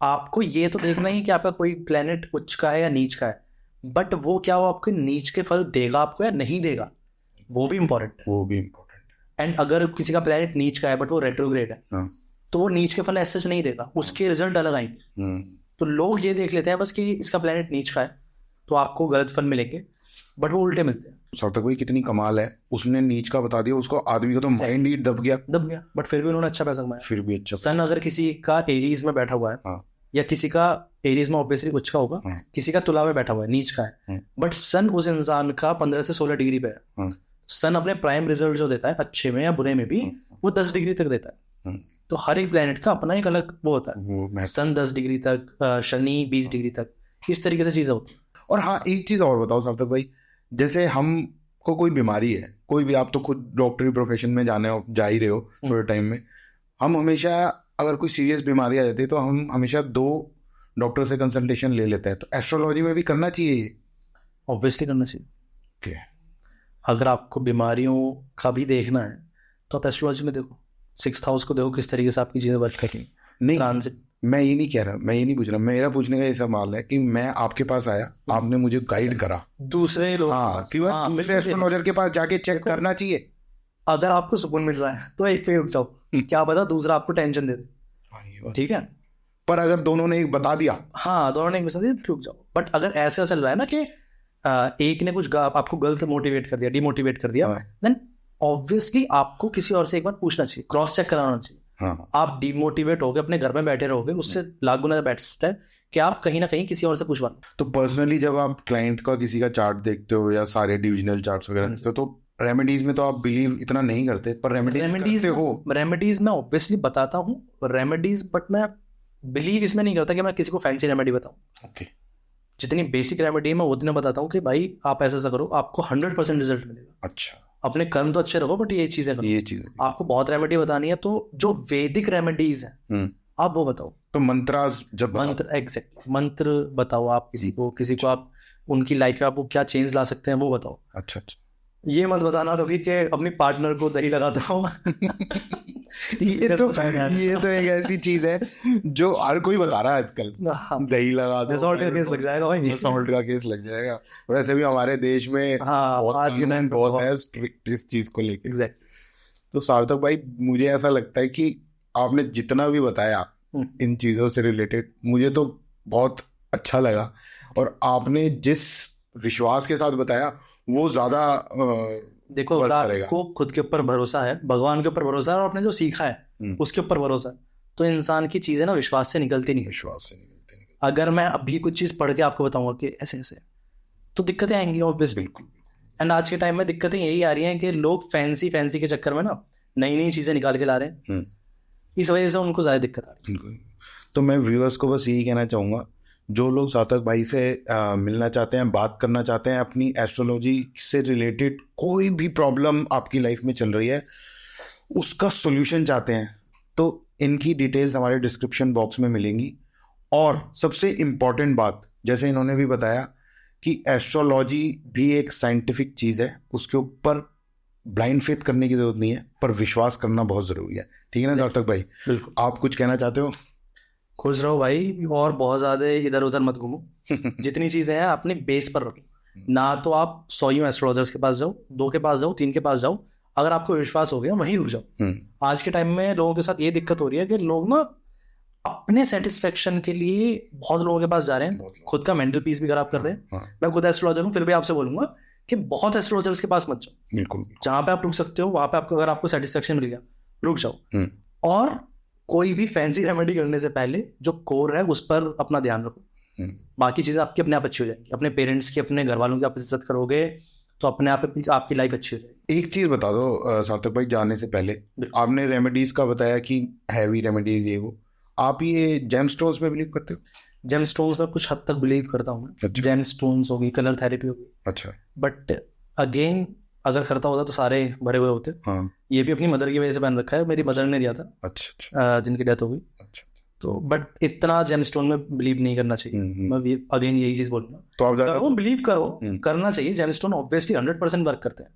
आपको ये तो देखना ही कि आपका कोई प्लेनेट उच्च का है या नीच का है, बट वो क्या वो आपके नीच के फल देगा आपको या नहीं देगा, वो भी इम्पोर्टेंट है। एंड अगर किसी का प्लेनेट नीच का है बट वो रेट्रोग्रेड है, तो वो नीच के फल ऐसे नहीं देगा, उसके रिजल्ट अलग आएंगे। तो लोग ये देख लेते हैं बस कि इसका प्लेनेट नीच का है तो आपको गलत फल मिलेंगे, बट वो उल्टे मिलते हैं। सार्थक भाई कितनी कमाल है, उसने नीच का बता दिया, उसको आदमी का तो माइंड ही दब गया, बट फिर भी उन्होंने अच्छा पैसा कमाया। फिर भी अच्छा। सन अगर किसी का एरीज में बैठा हुआ है, या किसी का एरीज में ऑब्वियसली उच्च का होगा, किसी का तुला में बैठा हुआ है, नीच का है, बट सन उस इंसान का 15 से 16 डिग्री पे है। सन अपने प्राइम रिजल्ट जो देता है, अच्छे में या बुरे में भी, वो 10 डिग्री तक देता है। तो हर एक प्लेनेट का अपना एक अलग वो होता है। सन 10 डिग्री तक, शनि 20 डिग्री तक, इस तरीके से चीजें होती है। और हाँ, एक चीज और बताओ सार्थक भाई, जैसे हमको कोई बीमारी है, कोई भी, आप तो खुद डॉक्टरी प्रोफेशन में जा ही रहे हो थोड़े टाइम में, हम हमेशा अगर कोई सीरियस बीमारी आ जाती है तो हम हमेशा 2 डॉक्टर से कंसल्टेशन ले लेते हैं। तो एस्ट्रोलॉजी में भी करना चाहिए ये? ऑब्वियसली करना चाहिए। अगर आपको बीमारियों का भी देखना है तो आप एस्ट्रोलॉजी में देखो, 6th हाउस को देखो किस तरीके से आपकी चीजें वर्क करेंगी। नहीं, मैं ये नहीं कह रहा, मैं ये नहीं पूछ रहा, मेरा पूछने का ये सवाल है कि मैं आपके पास आया, आपने मुझे गाइड करा, दूसरे लोग दूसरे एस्ट्रोलॉजर के पास जाके चेक करना चाहिए। अगर आपको सुकून मिल रहा है तो एक पे रुक जाओ, क्या पता दूसरा आपको टेंशन दे दे, ठीक है। पर अगर दोनों ने एक बता दिया, दोनों ने एक बता दिया, रुक जाओ। बट अगर ऐसा चल रहा है ना कि एक ने कुछ आपको गलत मोटिवेट कर दिया, डिमोटिवेट कर दिया, देन ऑब्वियसली आपको किसी और से एक बार पूछना चाहिए, क्रॉस चेक कराना चाहिए। आप डिमोटिवेट हो गए, अपने घर में बैठे रहोगे, उससे लाख गुना बेस्ट है कि आप कहीं ना कहीं किसी और से पूछवा। तो पर्सनली जब आप क्लाइंट का किसी का चार्ट देखते हो या सारे डिविजनल चार्ट्स वगैरह देखते हो, तो रेमेडीज में तो आप बिलीव इतना नहीं करते, पर रेमेडीज हो? रेमेडीज मैं ऑब्वियसली बताता हूँ रेमेडीज, बट मैं बिलीव इसमें नहीं करता कि मैं किसी को फैंसी रेमेडी बताऊँ। जितनी बेसिक रेमेडी है मैं उतने बताता हूँ कि भाई आप ऐसा करो, आपको 100% रिजल्ट मिलेगा। अच्छा। अपने कर्म तो अच्छे रखो, बट ये चीजें आपको बहुत रेमेडी बतानी है, तो जो वैदिक रेमेडीज हैं आप वो बताओ। तो मंत्र बताओ आप किसी को आप उनकी लाइफ में आप वो क्या चेंज ला सकते हैं वो बताओ। अच्छा। ये मत बताना कभी कि अपनी पार्टनर को दही लगाता हूँ। ये तो एक ऐसी चीज है जो हर कोई बता रहा है आजकल, दही लगा दो, सॉल्ट का केस लग जाएगा भाई, सॉल्ट का केस लग जाएगा। वैसे भी हमारे देश में बहुत है स्ट्रिक्ट इस चीज को लेके। तो सार्थक भाई, मुझे ऐसा लगता है कि आपने जितना भी बताया इन चीजों से रिलेटेड, मुझे तो बहुत अच्छा लगा, और आपने जिस विश्वास के साथ बताया वो ज्यादा देखो, आपको खुद के ऊपर भरोसा है, भगवान के ऊपर भरोसा है, और आपने जो सीखा है उसके ऊपर भरोसा है, तो इंसान की चीजें ना विश्वास से निकलती नहीं। अगर मैं अभी कुछ चीज पढ़ के आपको बताऊंगा कि ऐसे ऐसे, तो दिक्कतें आएंगी ऑब्वियसली। बिल्कुल। एंड आज के टाइम में दिक्कतें यही आ रही हैं कि लोग फैंसी के चक्कर में ना नई नई चीजें निकाल के ला रहे हैं, इस वजह से उनको ज्यादा दिक्कत आ रही है। तो मैं व्यूअर्स को बस यही कहना चाहूंगा, जो लोग सार्थक भाई से मिलना चाहते हैं, बात करना चाहते हैं, अपनी एस्ट्रोलॉजी से रिलेटेड कोई भी प्रॉब्लम आपकी लाइफ में चल रही है उसका सॉल्यूशन चाहते हैं, तो इनकी डिटेल्स हमारे डिस्क्रिप्शन बॉक्स में मिलेंगी। और सबसे इम्पॉर्टेंट बात, जैसे इन्होंने भी बताया कि एस्ट्रोलॉजी भी एक साइंटिफिक चीज़ है, उसके ऊपर ब्लाइंड फेथ करने की जरूरत नहीं है, पर विश्वास करना बहुत ज़रूरी है। ठीक है ना सार्थक भाई? बिल्कुल। आप कुछ कहना चाहते हो? खुश रहो भाई, और बहुत ज्यादा इधर उधर मत घूमो। जितनी चीजें हैं अपने बेस पर रखो। ना तो आप 100 एस्ट्रोलॉजर्स के पास जाओ, 2 के पास जाओ, 3 के पास जाओ, अगर आपको विश्वास हो गया वहीं रुक जाओ। आज के टाइम में लोगों के साथ ये दिक्कत हो रही है कि लोग ना अपने सेटिस्फेक्शन के लिए बहुत लोगों के पास जा रहे हैं, खुद का मेंटल पीस भी खराब कर रहे हैं। मैं खुद एस्ट्रोलॉजर हूँ, फिर भी आपसे बोलूंगा कि बहुत एस्ट्रोलॉजर्स के पास मत जाओ। बिल्कुल, जहां पे आप रुक सकते हो वहां पे आपको, अगर आपको सेटिस्फेक्शन मिल गया, रुक जाओ। और कोई भी फैंसी रेमेडी करने से पहले जो कोर है उस पर अपना ध्यान रखो। बाकी चीजें आपकी अपने आप अच्छी हो जाएंगी। अपने पेरेंट्स की, अपने घर वालों की आप इज्जत करोगे तो अपने आप आपकी लाइफ अच्छी हो जाएगी। एक चीज बता दो सार्थक भाई, जाने से पहले आपने रेमेडीज का बताया कि हैवी रेमेडीज ये वो, आप ये जेमस्टोन्स में बिलीव करते हो? जेमस्टोन्स में कुछ हद तक बिलीव करता हूँ मैं। जेमस्टोन्स होगी, कलर थेरेपी होगी। अच्छा। बट अगेन अगर करता होता तो सारे भरे हुए होते। हाँ। ये भी अपनी मदर की वजह से पहन रखा है, मेरी मदर ने दिया था। अच्छा। जिनकी डेथ हो गई। अच्छा। तो बट इतना जेमस्टोन में बिलीव नहीं करना चाहिए। मैं अगेन यही चीज बोलूंगा, तो आप करो, बिलीव करो, करना चाहिए। जेमस्टोन ऑब्वियसली 100% वर्क करते हैं,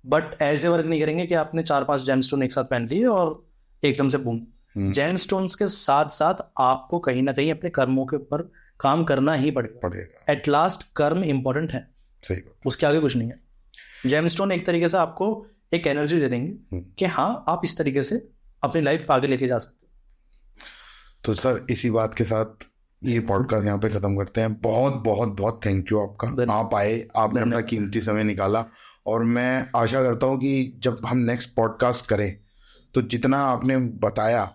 बट ऐसे वर्क नहीं करेंगे कि आपने 4-5 जेमस्टोन एक साथ पहन लिए और एकदम से बूम। जेमस्टोन्स के साथ साथ आपको कहीं ना कहीं अपने कर्मों के ऊपर काम करना ही पड़ेगा। एट लास्ट कर्म इंपॉर्टेंट है, सही, उसके आगे कुछ नहीं है। जेमस्टोन एक तरीके से आपको एक एनर्जी दे देंगे कि हाँ आप इस तरीके से अपनी लाइफ आगे लेके जा सकते हो। तो सर इसी बात के साथ ये पॉडकास्ट यहाँ पे खत्म करते हैं। बहुत बहुत बहुत थैंक यू आपका, आप आए, आपने अपना कीमती समय निकाला, और मैं आशा करता हूँ कि जब हम नेक्स्ट पॉडकास्ट करें तो जितना आपने बताया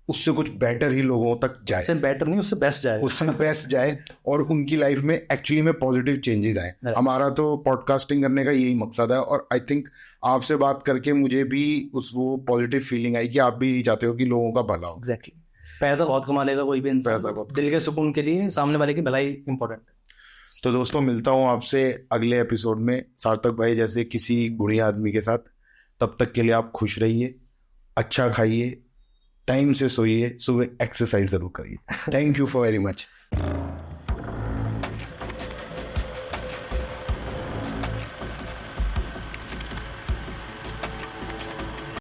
उससे कुछ बेटर ही लोगों तक जाए। उससे बेटर नहीं, उससे बेस्ट जाए, उससे बेस्ट जाए, और उनकी लाइफ में एक्चुअली में पॉजिटिव चेंजेस आए। हमारा तो पॉडकास्टिंग करने का यही मकसद है, और आई थिंक आपसे बात करके मुझे भी वो पॉजिटिव फीलिंग आई कि आप भी चाहते हो कि लोगों का भला हो। एग्जैक्टली। पैसा बहुत कमा लेगा कोई भी इंसान, पैसा बहुत, दिल के सुकून के लिए सामने वाले की भलाई इंपॉर्टेंट है। तो दोस्तों मिलता हूँ आपसे अगले एपिसोड में सार्थक भाई जैसे किसी गुणी आदमी के साथ। तब तक के लिए आप खुश रहिए, अच्छा खाइए, टाइम से सोइए, सुबह एक्सरसाइज जरूर करिए। Thank you for very much.